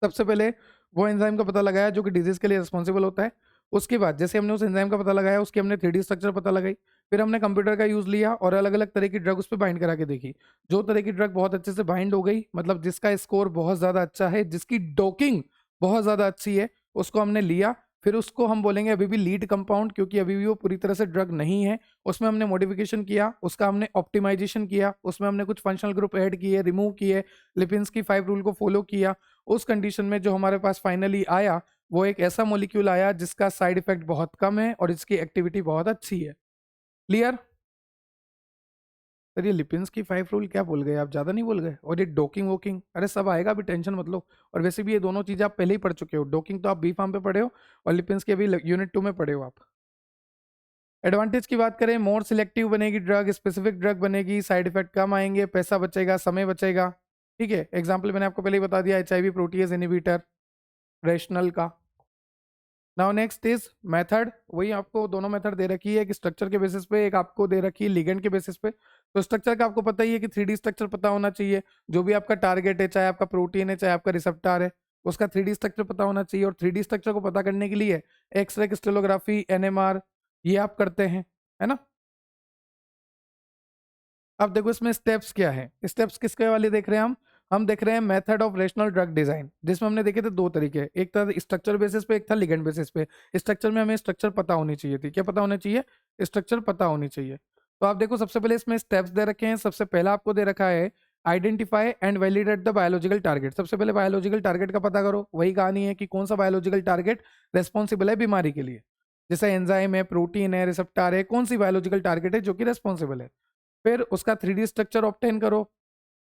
सबसे पहले वो एंजाइम का पता लगाया जो कि डिजीज के लिए रिस्पॉन्सिबल होता है। उसके बाद जैसे हमने उस एंजाइम का पता लगाया, उसकी हमने 3D स्ट्रक्चर पता लगाई, फिर हमने कंप्यूटर का यूज लिया और अलग अलग तरह की ड्रग उस पर बाइंड करा के देखी। जो तरह की ड्रग बहुत अच्छे से बाइंड हो गई, मतलब जिसका स्कोर बहुत ज्यादा अच्छा है, जिसकी डॉकिंग बहुत ज्यादा अच्छी है, उसको हमने लिया। फिर उसको हम बोलेंगे अभी भी लीड कंपाउंड, क्योंकि अभी भी वो पूरी तरह से ड्रग नहीं है। उसमें हमने मॉडिफिकेशन किया, उसका हमने ऑप्टिमाइजेशन किया, उसमें हमने कुछ फंक्शनल ग्रुप ऐड किए, रिमूव किए, लिपिंस्की 5 रूल को फॉलो किया। उस कंडीशन में जो हमारे पास फाइनली आया, वो एक ऐसा मॉलिक्यूल आया जिसका साइड इफेक्ट बहुत कम है और इसकी एक्टिविटी बहुत अच्छी है। क्लियर? सर ये लिपिंस्की 5 रूल क्या बोल गए आप, ज़्यादा नहीं बोल गए? और ये डोकिंग वोकिंग, अरे सब आएगा, अभी टेंशन मत लो। और वैसे भी ये दोनों चीज़ें आप पहले ही पढ़ चुके हो। डोकिंग तो आप बी फार्म पे पढ़े हो और लिपिंस्की अभी यूनिट 2 में पढ़े हो आप। एडवांटेज की बात करें, मोर सिलेक्टिव बनेगी ड्रग, स्पेसिफिक ड्रग बनेगी, साइड इफेक्ट कम आएंगे, पैसा बचेगा, समय बचेगा। ठीक है, एग्जाम्पल मैंने आपको पहले ही बता दिया, HIV प्रोटीएज इनहिबिटर रेशनल का। नाउ नेक्स्ट इज मेथड, वही आपको दोनों मेथड दे रखी है, एक स्ट्रक्चर के बेसिस पे, एक आपको दे रखी है लिगेंड के बेसिस पे। तो स्ट्रक्चर का आपको पता ही है कि 3D स्ट्रक्चर पता होना चाहिए, जो भी आपका टारगेट है, चाहे आपका प्रोटीन है चाहे आपका रिसेप्टर है, उसका 3D स्ट्रक्चर पता होना चाहिए। और 3D स्ट्रक्चर को पता करने के लिए एक्सरे क्रिस्टलोग्राफी, NMR ये आप करते हैं, है ना। अब देखो इसमें स्टेप्स क्या है, स्टेप्स किसके वाले देख रहे हैं हम देख रहे हैं method of rational drug design, जिसमें हमने देखे थे दो तरीके, एक था स्ट्रक्चर बेसिस पे, एक था लिगेंड बेसिस पे। स्ट्रक्चर में हमें स्ट्रक्चर पता होनी चाहिए थी, क्या पता होना चाहिए? स्ट्रक्चर पता होनी चाहिए। तो आप देखो सबसे पहले इसमें स्टेप्स दे रखे हैं। सबसे पहला आपको दे रखा है identify and validate the biological target. सबसे पहले बायोलॉजिकल टारगेट का पता करो, वही कहानी है कि कौन सा बायोलॉजिकल टारगेट रेस्पॉन्सिबल है बीमारी के लिए। जैसे एंजाइम है, प्रोटीन है, रिसेप्टर है, कौन सी बायोलॉजिकल टारगेट है जो कि रेस्पॉन्सिबल है। फिर उसका 3D स्ट्रक्चर ऑब्टेन करो,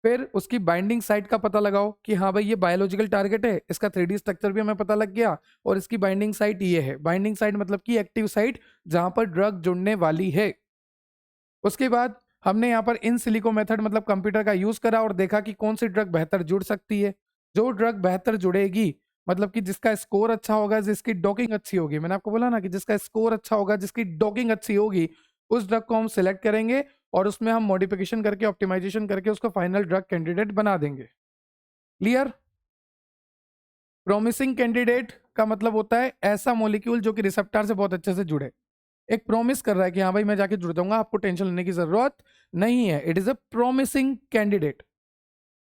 फिर उसकी बाइंडिंग साइट का पता लगाओ कि हाँ भाई ये बायोलॉजिकल टारगेट है, इसका 3D स्ट्रक्चर भी हमें पता लग गया और इसकी बाइंडिंग साइट ये है। बाइंडिंग साइट मतलब कि एक्टिव साइट जहां पर ड्रग जुड़ने वाली है। उसके बाद हमने यहाँ पर इन सिलिको मेथड मतलब कंप्यूटर का यूज करा और देखा कि कौन सी ड्रग बेहतर जुड़ सकती है। जो ड्रग बेहतर जुड़ेगी मतलब कि जिसका स्कोर अच्छा होगा, जिसकी डॉकिंग अच्छी होगी, मैंने आपको बोला ना कि जिसका स्कोर अच्छा होगा, जिसकी डॉकिंग अच्छी होगी, उस ड्रग को हम सिलेक्ट करेंगे और उसमें हम मॉडिफिकेशन करके, ऑप्टिमाइजेशन करके उसको फाइनल ड्रग कैंडिडेट बना देंगे। क्लियर? प्रोमिसिंग कैंडिडेट का मतलब होता है ऐसा मॉलिक्यूल जो कि रिसेप्टर से बहुत अच्छे से जुड़े। एक प्रॉमिस कर रहा है कि हाँ भाई मैं जाके जुड़ जाऊंगा, आपको टेंशन लेने की जरूरत नहीं है। It is a promising candidate,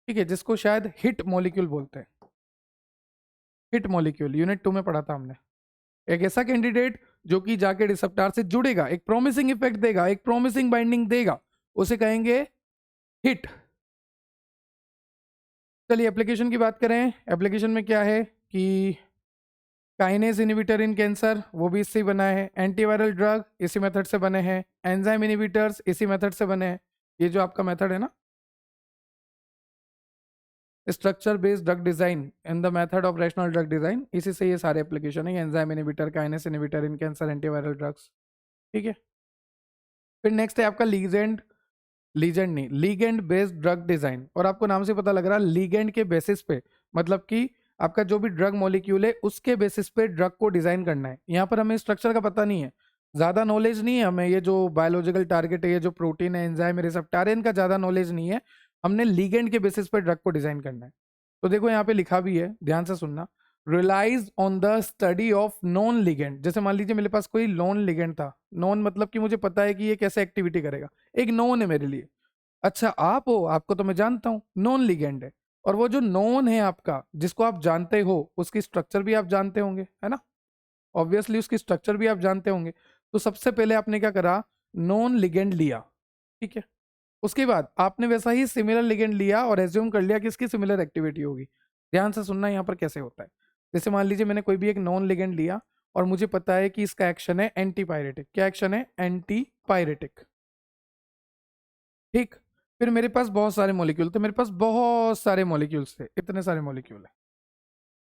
ठीक है, जिसको शायद हिट मॉलिक्यूल बोलते हैं। हिट मॉलिक्यूल यूनिट 2 में पढ़ा था हमने। एक ऐसा कैंडिडेट जो कि जाके रिसेप्टर से जुड़ेगा, एक प्रॉमिसिंग इफेक्ट देगा, एक प्रॉमिसिंग बाइंडिंग देगा, उसे कहेंगे हिट। चलिए एप्लीकेशन की बात करें। एप्लीकेशन में क्या है कि काइनेज इनहिबिटर इन कैंसर, वो भी इससे ही बना है। एंटीवायरल ड्रग इसी मेथड से बने हैं। एंजाइम इनहिबिटर्स इसी मेथड से बने हैं। ये जो आपका मेथड है ना, structure based drug design in the method of rational drug design, इसी से ये सारे एप्लीकेशन है। एंजाइम इनहिबिटर, काइनेज इनहिबिटर इन कैंसर, एंटीवायरल ड्रग्स, ठीक है। फिर नेक्स्ट है आपका लीजेंड, लीजेंड नहीं, लीगेंड बेस्ड ड्रग डिजाइन। और आपको नाम से पता लग रहा है लीगेंड के बेसिस पे, मतलब कि आपका जो भी ड्रग मॉलिक्यूल है उसके बेसिस पे ड्रग को डिजाइन करना है। यहाँ पर हमें स्ट्रक्चर का पता नहीं है, ज्यादा नॉलेज नहीं है हमें, ये जो बायोलॉजिकल टारगेट है, ये जो प्रोटीन है, एंजाइम है, रिसेप्टर है, इनका ज्यादा नॉलेज नहीं है। हमने लीगेंड के बेसिस पे ड्रग को डिजाइन करना है। तो देखो यहाँ पे लिखा भी है, ध्यान से सुनना, relies on the study of known ligand. जैसे मान लीजिए मेरे पास कोई नॉन लिगेंड था, नॉन मतलब कि मुझे पता है कि ये कैसे एक्टिविटी करेगा, एक नॉन है मेरे लिए। अच्छा आप हो, आपको तो मैं जानता हूँ, नॉन लिगेंड है। और वो जो नॉन है आपका, जिसको आप जानते हो, उसकी स्ट्रक्चर भी आप जानते होंगे, है ना, ऑब्वियसली उसकी स्ट्रक्चर भी आप जानते होंगे। तो सबसे पहले आपने क्या करा, नॉन लिगेंड लिया, ठीक है। उसके बाद आपने वैसा ही सिमिलर लिगेंड लिया और एज्यूम कर लिया कि इसकी सिमिलर एक्टिविटी होगी। ध्यान से सुनना यहाँ पर कैसे होता है। जैसे मान लीजिए मैंने कोई भी एक नॉन लिगेंड लिया और मुझे पता है कि इसका एक्शन है एंटीपायरेटिक। क्या एक्शन है? एंटीपायरेटिक, ठीक। फिर मेरे पास बहुत सारे मॉलिक्यूल थे, मेरे पास बहुत सारे मॉलिक्यूल्स थे, इतने सारे मॉलिक्यूल है।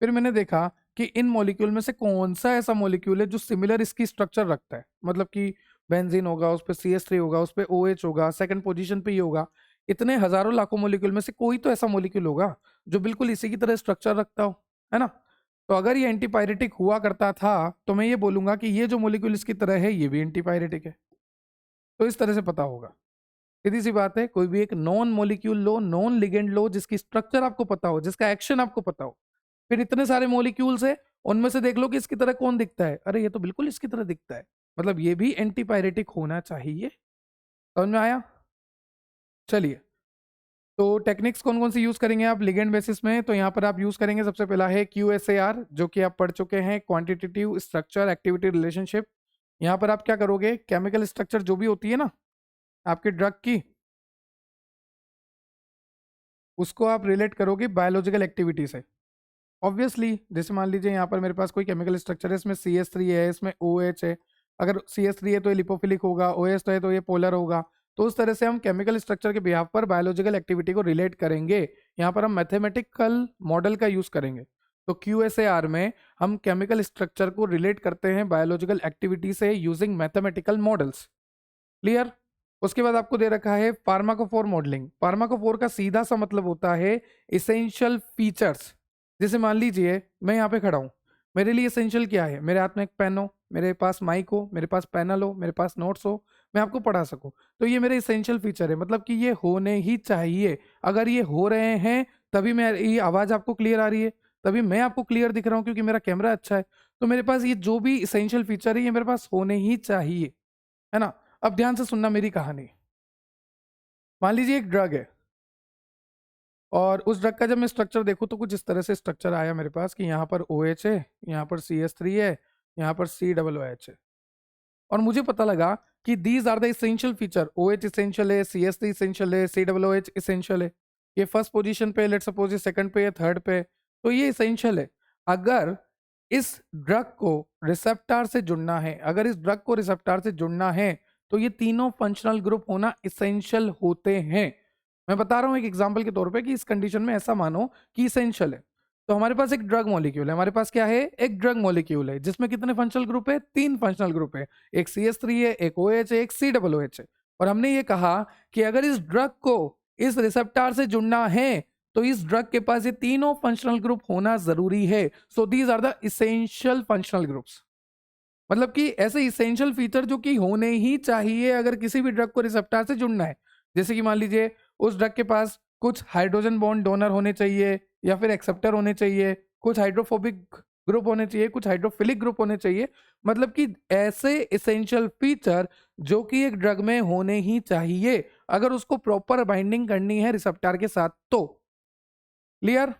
फिर मैंने देखा कि इन मॉलिक्यूल में से कौन सा ऐसा मॉलिक्यूल है जो सिमिलर इसकी स्ट्रक्चर रखता है, मतलब कि बेंजीन होगा, उस पर CH3 होगा, उस पर OH होगा, सेकंड पोजीशन पे ये होगा। इतने हजारों लाखों मॉलिक्यूल में से कोई तो ऐसा मॉलिक्यूल होगा जो बिल्कुल इसी की तरह स्ट्रक्चर रखता हो, है ना। तो अगर ये एंटीपायरेटिक हुआ करता था तो मैं ये बोलूंगा कि ये जो मॉलिक्यूल इसकी तरह है ये भी एंटीपायरेटिक है। तो इस तरह से पता होगा। सीधी सी बात है, कोई भी एक नॉन मॉलिक्यूल लो, नॉन लिगेंड लो, जिसकी स्ट्रक्चर आपको पता हो, जिसका एक्शन आपको पता हो। फिर इतने सारे मॉलिक्यूल्स है, उनमें से देख लो कि इसकी तरह कौन दिखता है, अरे ये तो बिल्कुल इसकी तरह दिखता है, मतलब ये भी एंटीपायरेटिक होना चाहिए। समझ में आया? चलिए, तो टेक्निक्स कौन कौन सी यूज करेंगे आप लिगेंड बेसिस में? तो यहाँ पर आप यूज करेंगे, सबसे पहला है QSAR, जो कि आप पढ़ चुके हैं, क्वांटिटेटिव स्ट्रक्चर एक्टिविटी रिलेशनशिप। यहाँ पर आप क्या करोगे, केमिकल स्ट्रक्चर जो भी होती है ना आपके ड्रग की, उसको आप रिलेट करोगे बायोलॉजिकल एक्टिविटी से। ऑब्वियसली जैसे मान लीजिए यहाँ पर मेरे पास कोई केमिकल स्ट्रक्चर है, इसमें CH3 है, इसमें OH है। अगर CH3 है तो ये लिपोफिलिक होगा, OH तो है तो ये पोलर होगा। तो उस तरह से हम केमिकल स्ट्रक्चर के बिहाफ पर बायोलॉजिकल एक्टिविटी को रिलेट करेंगे। यहाँ पर हम मैथमेटिकल मॉडल का यूज करेंगे। तो QSAR में हम केमिकल स्ट्रक्चर को रिलेट करते हैं बायोलॉजिकल एक्टिविटी से यूजिंग मैथमेटिकल मॉडल्स। क्लियर? उसके बाद आपको दे रखा है फार्माकोफोर मॉडलिंग। फार्माकोफोर का सीधा सा मतलब होता है इसेंशियल फीचर्स। जैसे मान लीजिए मैं यहाँ पे खड़ा हूँ, मेरे लिए इसेंशियल क्या है? मेरे हाथ में एक पेन हो, मेरे पास माइक हो, मेरे पास पैनल हो, मेरे पास नोट्स हो, मैं आपको पढ़ा सकूं। तो ये मेरे इसेंशियल फीचर है, मतलब कि ये होने ही चाहिए। अगर ये हो रहे हैं तभी मैं ये आवाज आपको क्लियर आ रही है, तभी मैं आपको क्लियर दिख रहा हूँ क्योंकि मेरा कैमरा अच्छा है। तो मेरे पास ये जो भी इसेंशियल फीचर है ये मेरे पास होने ही चाहिए, है ना? अब ध्यान से सुनना मेरी कहानी। मान लीजिए एक ड्रग है और उस ड्रग का जब मैं स्ट्रक्चर देखूं तो कुछ इस तरह से स्ट्रक्चर आया मेरे पास कि यहाँ पर OH है, यहाँ पर CH3 है, यहाँ पर COOH है। और मुझे पता लगा कि these are the essential feature. OH essential है, CH3 इसेंशियल है, COOH इसेंशियल है। ये फर्स्ट पोजीशन पे, लेट्स सपोज ये सेकंड पे है, थर्ड पे, तो ये इसेंशियल है। अगर इस ड्रग को रिसेप्टर से जुड़ना है, अगर इस ड्रग को रिसेप्टर से जुड़ना है तो ये तीनों फंक्शनल ग्रुप होना इसेंशियल होते हैं। मैं बता रहा हूं एक एग्जांपल के तौर पे कि इस कंडीशन में ऐसा मानो कि इसेंशियल है। तो हमारे पास एक ड्रग मॉलिक्यूल है, हमारे पास क्या है? एक ड्रग मॉलिक्यूल है जिसमें कितने फंक्शनल ग्रुप है? 3 फंक्शनल ग्रुप है। एक CH3 है, एक OH है, एक COOH है। और हमने ये कहा कि अगर इस ड्रग को इस रिसेप्टर से जुड़ना है तो इस ड्रग के पास ये तीनों फंक्शनल ग्रुप होना जरूरी है। So these are the essential functional groups. मतलब कि ऐसे इसेंशियल फीचर जो कि होने ही चाहिए अगर किसी भी ड्रग को रिसेप्टर से जुड़ना है। जैसे कि मान लीजिए उस ड्रग के पास कुछ हाइड्रोजन बॉन्ड डोनर होने चाहिए या फिर एक्सेप्टर होने चाहिए, कुछ हाइड्रोफोबिक ग्रुप होने चाहिए, कुछ हाइड्रोफिलिक ग्रुप होने चाहिए। मतलब कि ऐसे इसेंशियल फीचर जो कि एक ड्रग में होने ही चाहिए अगर उसको प्रॉपर बाइंडिंग करनी है रिसेप्टर के साथ। तो क्लियर?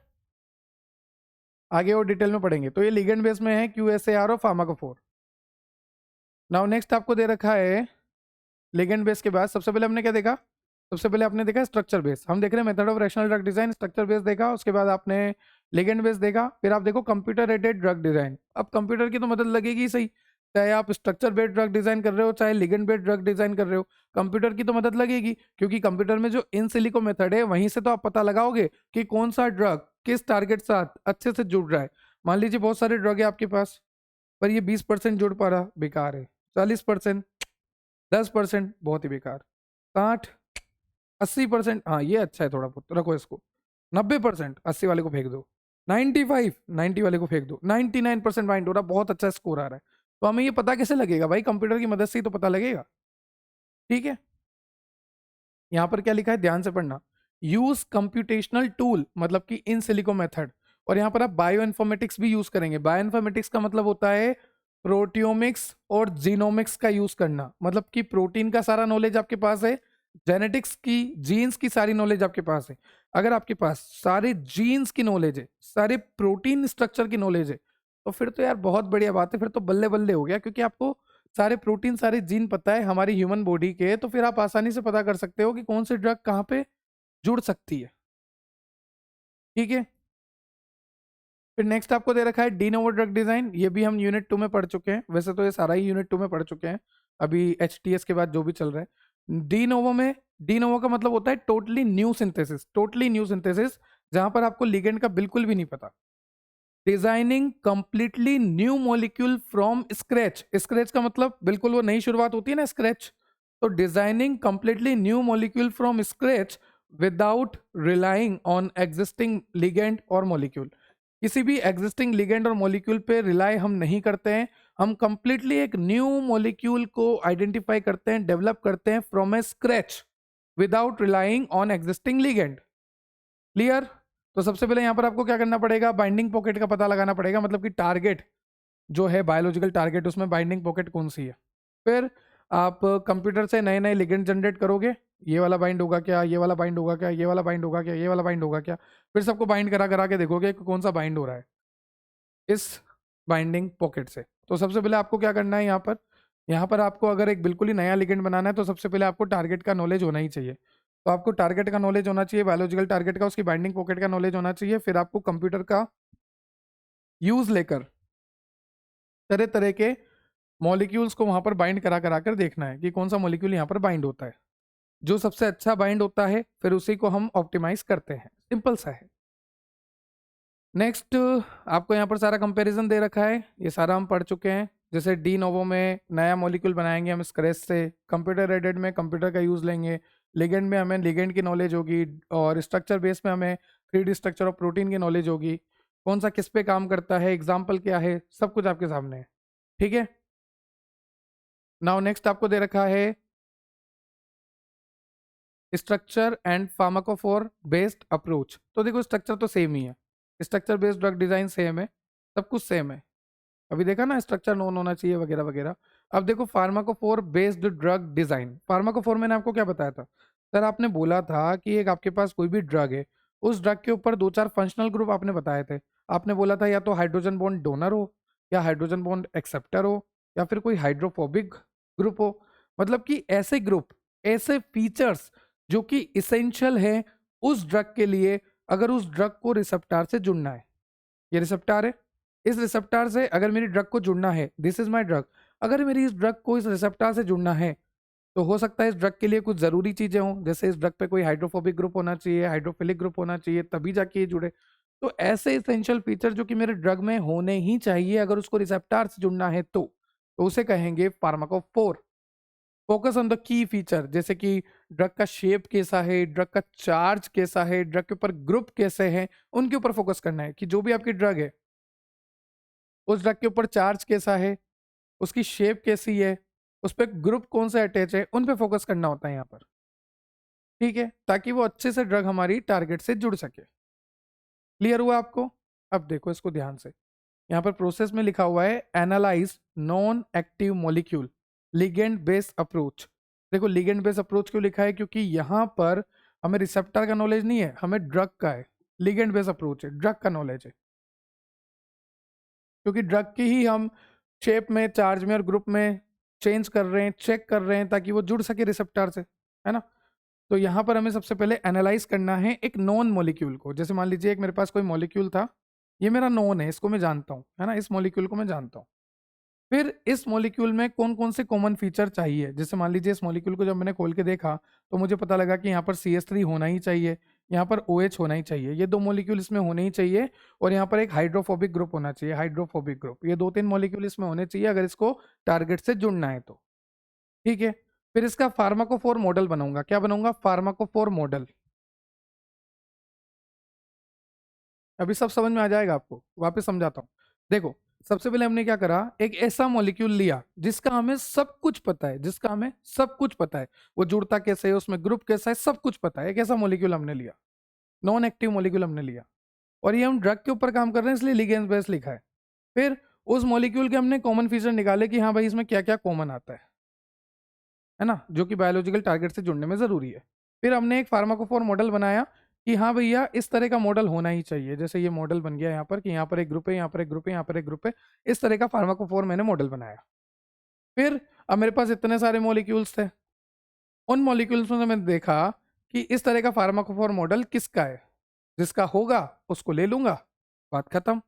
आगे और डिटेल में पढ़ेंगे। तो ये लिगेंड बेस में है QSAR और फार्माकोफोर। नाउ नेक्स्ट आपको दे रखा है लिगेंड बेस के बाद सबसे पहले हमने क्या देखा? सबसे पहले आपने देखा स्ट्रक्चर बेस। हम देख रहे हैं method of rational drug design. Structure base देखा, उसके बाद आपने लिगेंड बेस देखा, फिर आप देखो कंप्यूटर एडेड ड्रग डिजाइन। अब कंप्यूटर की तो मदद लगेगी ही सही, चाहे आप स्ट्रक्चर बेस्ड ड्रग डिजाइन कर रहे हो चाहे लिगेंड बेस्ड ड्रग डिजाइन कर रहे हो, कंप्यूटर की तो मदद लगेगी क्योंकि कंप्यूटर में जो इन सिलिको मेथड है वहीं से तो आप पता लगाओगे कि कौन सा ड्रग किस टारगेट साथ अच्छे से जुड़ रहा है। मान लीजिए बहुत सारे ड्रग है आपके पास पर ये 20% जुड़ पा रहा, बेकार है। 40%, 10% बहुत ही बेकार, 60, 80%, हाँ ये अच्छा है, थोड़ा बहुत रखो इसको। 90%, 80 वाले को फेंक दो। 95, 90 वाले को फेंक दो। 99% बाइंड हो रहा, बहुत अच्छा स्कोर आ रहा है। तो हमें ये पता कैसे लगेगा भाई? कंप्यूटर की मदद से ही तो पता लगेगा। ठीक है, यहाँ पर क्या लिखा है ध्यान से पढ़ना। यूज कंप्यूटेशनल टूल, मतलब कि इन सिलिको मेथड। और यहाँ पर आप बायो इन्फॉर्मेटिक्स भी यूज करेंगे। बायो इन्फॉर्मेटिक्स का मतलब होता है प्रोटियोमिक्स और जीनोमिक्स का यूज करना। मतलब कि प्रोटीन का सारा नॉलेज आपके पास है, जेनेटिक्स की, जीन्स की सारी नॉलेज आपके पास है। अगर आपके पास सारे जीन्स की नॉलेज है, सारे प्रोटीन स्ट्रक्चर की नॉलेज है, तो फिर तो यार बहुत बढ़िया बात है, फिर तो बल्ले बल्ले हो गया। क्योंकि आपको सारे प्रोटीन सारे जीन पता है हमारी ह्यूमन बॉडी के, तो फिर आप आसानी से पता कर सकते हो कि कौन सी ड्रग कहाँ पे जुड़ सकती है। ठीक है, फिर नेक्स्ट आपको दे रखा है डी नोवो ड्रग डिजाइन। ये भी हम यूनिट 2 में पढ़ चुके हैं, वैसे तो ये सारा ही यूनिट 2 में पढ़ चुके हैं, अभी HTS के बाद जो भी चल रहा है। डी नोवो में, डी नोवो का मतलब होता है totally new synthesis. Totally new synthesis जहां पर आपको लिगेंड का बिल्कुल भी नहीं पता। Designing completely new molecule from scratch. Scratch का मतलब बिल्कुल वो नई शुरुआत होती है ना, स्क्रैच। तो designing completely new molecule from scratch without relying on existing ligand और मॉलिक्यूल। किसी भी एग्जिस्टिंग लिगेंड और मॉलिक्यूल पे रिलाई हम नहीं करते हैं, हम कंप्लीटली एक न्यू मॉलिक्यूल को आइडेंटिफाई करते हैं, डेवलप करते हैं from A scratch without relying on existing ligand. Clear? तो सबसे पहले यहां पर आपको क्या करना पड़ेगा? बाइंडिंग पॉकेट का पता लगाना पड़ेगा, मतलब कि टारगेट जो है बायोलॉजिकल टारगेट, उसमें बाइंडिंग पॉकेट कौन सी है। फिर आप कंप्यूटर से नए नए लिगेंड जनरेट करोगे, ये वाला बाइंड होगा क्या, ये वाला बाइंड होगा क्या, ये वाला बाइंड होगा क्या, ये वाला बाइंड होगा क्या। फिर सबको बाइंड करा करा के देखोगे कि कौन सा बाइंड हो रहा है इस बाइंडिंग पॉकेट से। तो सबसे पहले आपको क्या करना है यहाँ पर आपको अगर एक बिल्कुल ही नया लिगेंड बनाना है तो सबसे पहले आपको टारगेट का नॉलेज होना ही चाहिए। तो आपको टारगेट का नॉलेज होना चाहिए, बायोलॉजिकल टारगेट का, उसकी बाइंडिंग पॉकेट का नॉलेज होना चाहिए। फिर आपको कंप्यूटर का यूज लेकर तरह तरह के मॉलिक्यूल्स को वहां पर बाइंड करा करा कर देखना है कि कौन सा मॉलिक्यूल यहाँ पर बाइंड होता है। जो सबसे अच्छा बाइंड होता है फिर उसी को हम ऑप्टिमाइज करते हैं, सिंपल सा है। नेक्स्ट आपको यहाँ पर सारा कंपैरिजन दे रखा है, ये सारा हम पढ़ चुके हैं। जैसे डी नोवो में नया मॉलिक्यूल बनाएंगे हम स्क्रैच से, कंप्यूटर एडेड में कंप्यूटर का यूज़ लेंगे, लिगेंड में हमें लिगेंड की नॉलेज होगी, और स्ट्रक्चर बेस में हमें 3D स्ट्रक्चर ऑफ प्रोटीन की नॉलेज होगी, कौन सा किस पे काम करता है, एग्जाम्पल क्या है, सब कुछ आपके सामने है। ठीक है, नाउ नेक्स्ट आपको दे रखा है structure and pharmacophore based approach. तो देखो स्ट्रक्चर तो सेम ही है, structure based drug design same है, सब कुछ सेम है। अभी देखा ना, स्ट्रक्चर नोन होना चाहिए वगैरह वगैरह। अब देखो pharmacophore based drug design. Pharmacophore मैंने आपको क्या बताया था सर? आपने बोला था कि एक आपके पास कोई भी ड्रग है, उस ड्रग के ऊपर 2-4 फंक्शनल ग्रुप आपने बताए थे। आपने बोला था या तो हाइड्रोजन बॉन्ड डोनर हो, या हाइड्रोजन बॉन्ड एक्सेप्टर हो, या फिर कोई हाइड्रोफोबिक ग्रुप हो। मतलब कि ऐसे ग्रुप, ऐसे फीचर्स जो कि इसेंशियल है उस ड्रग के लिए, अगर उस ड्रग को रिसेप्टर से जुड़ना है। ये रिसेप्टर है, इस रिसेप्टर से अगर मेरी ड्रग को जुड़ना है, दिस इज माय ड्रग, अगर मेरी इस ड्रग को इस रिसेप्टर से जुड़ना है तो हो सकता है इस ड्रग के लिए कुछ जरूरी चीजें हों, जैसे इस ड्रग पे कोई हाइड्रोफोबिक ग्रुप होना चाहिए, हाइड्रोफिलिक ग्रुप होना चाहिए, तभी जाके ये जुड़े। तो ऐसे इसेंशियल फीचर जो कि मेरे ड्रग में होने ही चाहिए अगर उसको रिसेप्टर से जुड़ना है तो उसे कहेंगे pharmacophore. Focus on the key feature, जैसे कि ड्रग का शेप कैसा है, ड्रग का चार्ज कैसा है, ड्रग के ऊपर ग्रुप कैसे हैं, उनके ऊपर फोकस करना है कि जो भी आपकी ड्रग है उस ड्रग के ऊपर चार्ज कैसा है, उसकी शेप कैसी है, उस पर ग्रुप कौन सा अटैच है, उन पे फोकस करना होता है यहाँ पर। ठीक है, ताकि वो अच्छे से ड्रग हमारी टारगेट से जुड़ सके। क्लियर हुआ आपको? अब देखो इसको ध्यान से, यहाँ पर प्रोसेस में लिखा हुआ है analyse non active molecule ligand based approach. देखो लिगेंड बेस्ड अप्रोच क्यों लिखा है? क्योंकि यहाँ पर हमें रिसेप्टर का नॉलेज नहीं है, हमें ड्रग का है। लिगेंड बेस्ड अप्रोच है, ड्रग का नॉलेज है, क्योंकि ड्रग की ही हम शेप में, चार्ज में और ग्रुप में चेंज कर रहे हैं, चेक कर रहे हैं ताकि वो जुड़ सके रिसेप्टर से, है ना। तो यहाँ पर हमें सबसे पहले एनालाइज करना है एक नॉन मॉलिक्यूल को। जैसे मान लीजिए एक मेरे पास कोई मॉलिक्यूल था, ये मेरा नॉन है, इसको मैं जानता हूँ, है ना, इस मॉलिक्यूल को मैं जानता हूँ। फिर इस मॉलिक्यूल में कौन कौन से कॉमन फीचर चाहिए। जैसे मान लीजिए इस मॉलिक्यूल को जब मैंने खोल के देखा तो मुझे पता लगा कि यहाँ पर CH3 होना ही चाहिए, यहाँ पर OH होना ही चाहिए, ये 2 मॉलिक्यूल इसमें होने ही चाहिए, और यहाँ पर एक हाइड्रोफोबिक ग्रुप होना चाहिए, हाइड्रोफोबिक ग्रुप। ये 2-3 मॉलिक्यूल इसमें होने चाहिए अगर इसको टारगेट से जुड़ना है तो। ठीक है, फिर इसका फार्माकोफोर मॉडल बनाऊंगा। क्या बनाऊंगा? Pharmacophore model. अभी सब समझ में आ जाएगा आपको, वापस समझाता हूँ। देखो सबसे पहले हमने क्या करा, एक ऐसा मॉलिक्यूल लिया जिसका हमें सब कुछ पता है, जिसका हमें सब कुछ पता है, वो जुड़ता कैसे है, उसमें ग्रुप कैसा है, सब कुछ पता है। एक ऐसा मॉलिक्यूल हमने लिया, नॉन एक्टिव मॉलिक्यूल हमने लिया, और ये हम ड्रग के ऊपर काम कर रहे हैं इसलिए लिगेंड बेस लिखा है। फिर उस मॉलिक्यूल के हमने कॉमन फीचर निकाले कि हाँ भाई इसमें क्या क्या कॉमन आता है ना, जो कि बायोलॉजिकल टारगेट से जुड़ने में जरूरी है। फिर हमने एक फार्माकोफोर मॉडल बनाया कि हाँ भैया इस तरह का मॉडल होना ही चाहिए। जैसे ये मॉडल बन गया यहाँ पर कि यहाँ पर एक ग्रुप है, यहाँ पर एक ग्रुप है, यहाँ पर एक ग्रुप है, इस तरह का फार्माकोफोर मैंने मॉडल बनाया। फिर अब मेरे पास इतने सारे मॉलिक्यूल्स थे, उन मॉलिक्यूल्स में मैंने देखा कि इस तरह का फार्माकोफोर मॉडल किसका है, जिसका होगा उसको ले लूंगा, बात खत्म।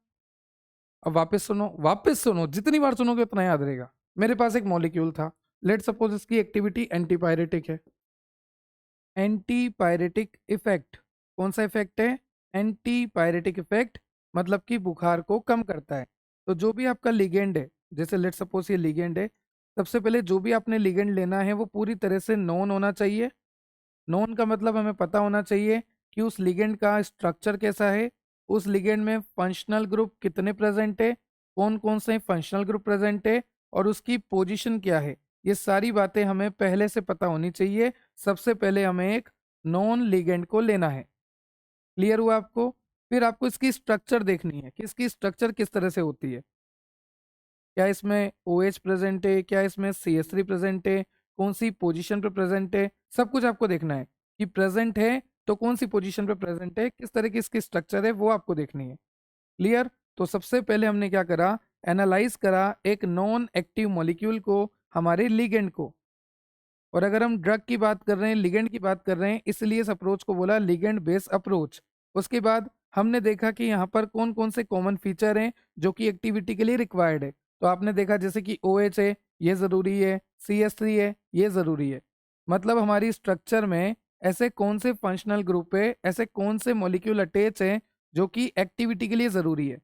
अब वापस सुनो, जितनी बार सुनोगे उतना याद रहेगा। मेरे पास एक मॉलिक्यूल था, लेट सपोज इसकी एक्टिविटी एंटीपायरेटिक है। एंटीपायरेटिक इफेक्ट, कौन सा इफेक्ट है? एंटीपायरेटिक इफेक्ट, मतलब कि बुखार को कम करता है। तो जो भी आपका लिगेंड है, जैसे लेट सपोज ये लिगेंड है, सबसे पहले जो भी आपने लिगेंड लेना है वो पूरी तरह से नोन होना चाहिए। नोन का मतलब हमें पता होना चाहिए कि उस लिगेंड का स्ट्रक्चर कैसा है, उस लिगेंड में फंक्शनल ग्रुप कितने प्रेजेंट है, कौन कौन से फंक्शनल ग्रुप प्रेजेंट है, और उसकी पोजीशन क्या है। ये सारी बातें हमें पहले से पता होनी चाहिए। सबसे पहले हमें एक नॉन लिगेंड को लेना है। क्लियर हुआ आपको? फिर आपको इसकी स्ट्रक्चर देखनी है कि इसकी स्ट्रक्चर किस तरह से होती है। क्या इसमें OH प्रेजेंट है, क्या इसमें CH3 प्रेजेंट है, कौन सी पोजीशन पे प्रेजेंट है, सब कुछ आपको देखना है कि प्रेजेंट है तो कौन सी पोजीशन पे प्रेजेंट है, किस तरह की इसकी स्ट्रक्चर है, वो आपको देखनी है। क्लियर? तो सबसे पहले हमने क्या करा, एनालाइज करा एक नॉन एक्टिव मॉलिक्यूल को, हमारे लिगेंड को। और अगर हम ड्रग की बात कर रहे हैं, लिगेंड की बात कर रहे हैं, इसलिए इस अप्रोच को बोला लिगेंड बेस्ड अप्रोच। उसके बाद हमने देखा कि यहाँ पर कौन कौन से कॉमन फीचर हैं जो कि एक्टिविटी के लिए रिक्वायर्ड है। तो आपने देखा जैसे कि OH है, ये ज़रूरी है, CH3 है, ये ज़रूरी है। मतलब हमारी स्ट्रक्चर में ऐसे कौन से फंक्शनल ग्रुप है, ऐसे कौन से मॉलिक्यूल अटैच हैं जो कि एक्टिविटी के लिए ज़रूरी है।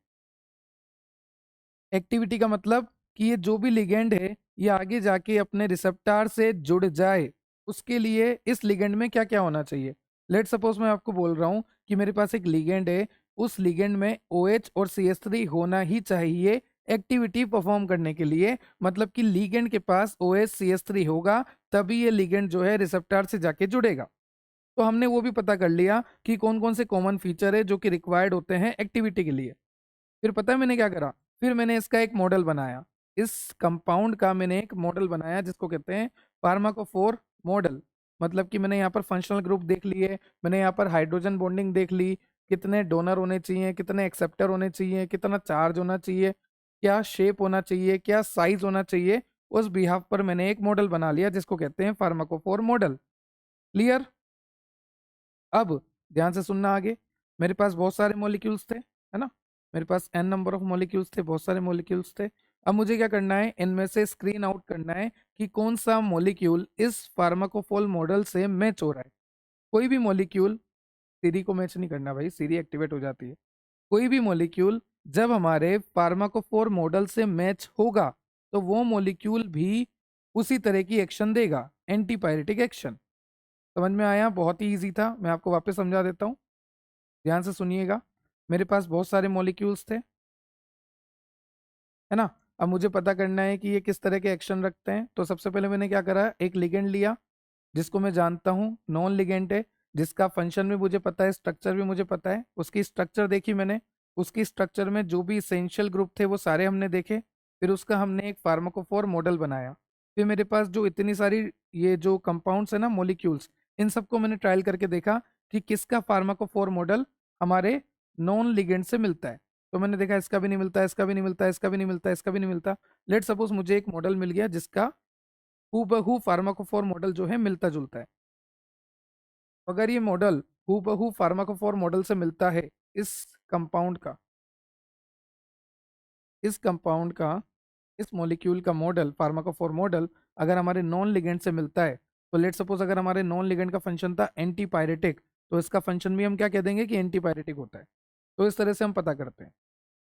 एक्टिविटी का मतलब कि ये जो भी लिगेंड है ये आगे जाके अपने रिसेप्टार से जुड़ जाए, उसके लिए इस लिगेंड में क्या क्या होना चाहिए। लेट सपोज मैं आपको बोल रहा हूँ कि मेरे पास एक लिगेंड है, उस लिगेंड में OH और CH3 होना ही चाहिए एक्टिविटी परफॉर्म करने के लिए। मतलब कि लिगेंड के पास OH CH3 होगा तभी ये लिगेंड जो है रिसेप्टार से जाके जुड़ेगा। तो हमने वो भी पता कर लिया कि कौन कौन से कॉमन फीचर है जो कि रिक्वायर्ड होते हैं एक्टिविटी के लिए। फिर पता है मैंने क्या करा, फिर मैंने इसका एक मॉडल बनाया। इस कंपाउंड का मैंने एक मॉडल बनाया जिसको कहते हैं फार्माकोफोर मॉडल। मतलब कि मैंने यहाँ पर फंक्शनल ग्रुप देख लिए, मैंने यहाँ पर हाइड्रोजन बॉन्डिंग देख ली, कितने डोनर होने चाहिए, कितने एक्सेप्टर होने चाहिए, कितना चार्ज होना चाहिए, क्या शेप होना चाहिए, क्या साइज होना चाहिए। उस बिहाफ पर मैंने एक मॉडल बना लिया जिसको कहते हैं फार्माकोफोर मॉडल। क्लियर? अब ध्यान से सुनना आगे। मेरे पास बहुत सारे मॉलिक्यूल्स थे, है ना, मेरे पास n नंबर ऑफ मॉलिक्यूल्स थे, बहुत सारे मॉलिक्यूल्स थे। अब मुझे क्या करना है, इनमें से स्क्रीन आउट करना है कि कौन सा मॉलिक्यूल इस फार्माकोफोर मॉडल से मैच हो रहा है। कोई भी मॉलिक्यूल, सीरी को मैच नहीं करना भाई, सीरी एक्टिवेट हो जाती है। कोई भी मॉलिक्यूल जब हमारे फार्माकोफोर मॉडल से मैच होगा तो वो मॉलिक्यूल भी उसी तरह की एक्शन देगा, एंटीपायरेटिक एक्शन। समझ में आया? बहुत ही ईजी था, मैं आपको वापस समझा देता हूँ, ध्यान से सुनिएगा। मेरे पास बहुत सारे मॉलिक्यूल्स थे, है ना। अब मुझे पता करना है कि ये किस तरह के एक्शन रखते हैं। तो सबसे पहले मैंने क्या करा, एक लिगेंड लिया जिसको मैं जानता हूँ नॉन लिगेंड है, जिसका फंक्शन भी मुझे पता है, स्ट्रक्चर भी मुझे पता है। उसकी स्ट्रक्चर देखी मैंने, उसकी स्ट्रक्चर में जो भी इसेंशियल ग्रुप थे वो सारे हमने देखे। फिर उसका हमने एक फार्माकोफोर मॉडल बनाया। फिर मेरे पास जो इतनी सारी ये जो कंपाउंड्स है ना, मॉलिक्यूल्स, इन सबको मैंने ट्रायल करके देखा कि किसका फार्माकोफोर मॉडल हमारे नॉन लिगेंड से मिलता है। तो मैंने देखा इसका भी नहीं मिलता, इसका भी नहीं मिलता, इसका भी नहीं मिलता, इसका भी नहीं मिलता। लेट सपोज मुझे एक मॉडल मिल गया जिसका हूबहू फार्माकोफोर मॉडल जो है मिलता जुलता है। अगर ये मॉडल हूबहू फार्माकोफोर मॉडल से मिलता है, इस कंपाउंड का इस कंपाउंड का इस मॉलिक्यूल का मॉडल, फार्माकोफोर मॉडल, अगर हमारे नॉन लिगेंड से मिलता है, तो लेट सपोज अगर हमारे नॉन लिगेंड का फंक्शन था एंटीपायरेटिक, तो इसका फंक्शन भी हम क्या कह देंगे कि एंटीपायरेटिक होता है। तो इस तरह से हम पता करते हैं।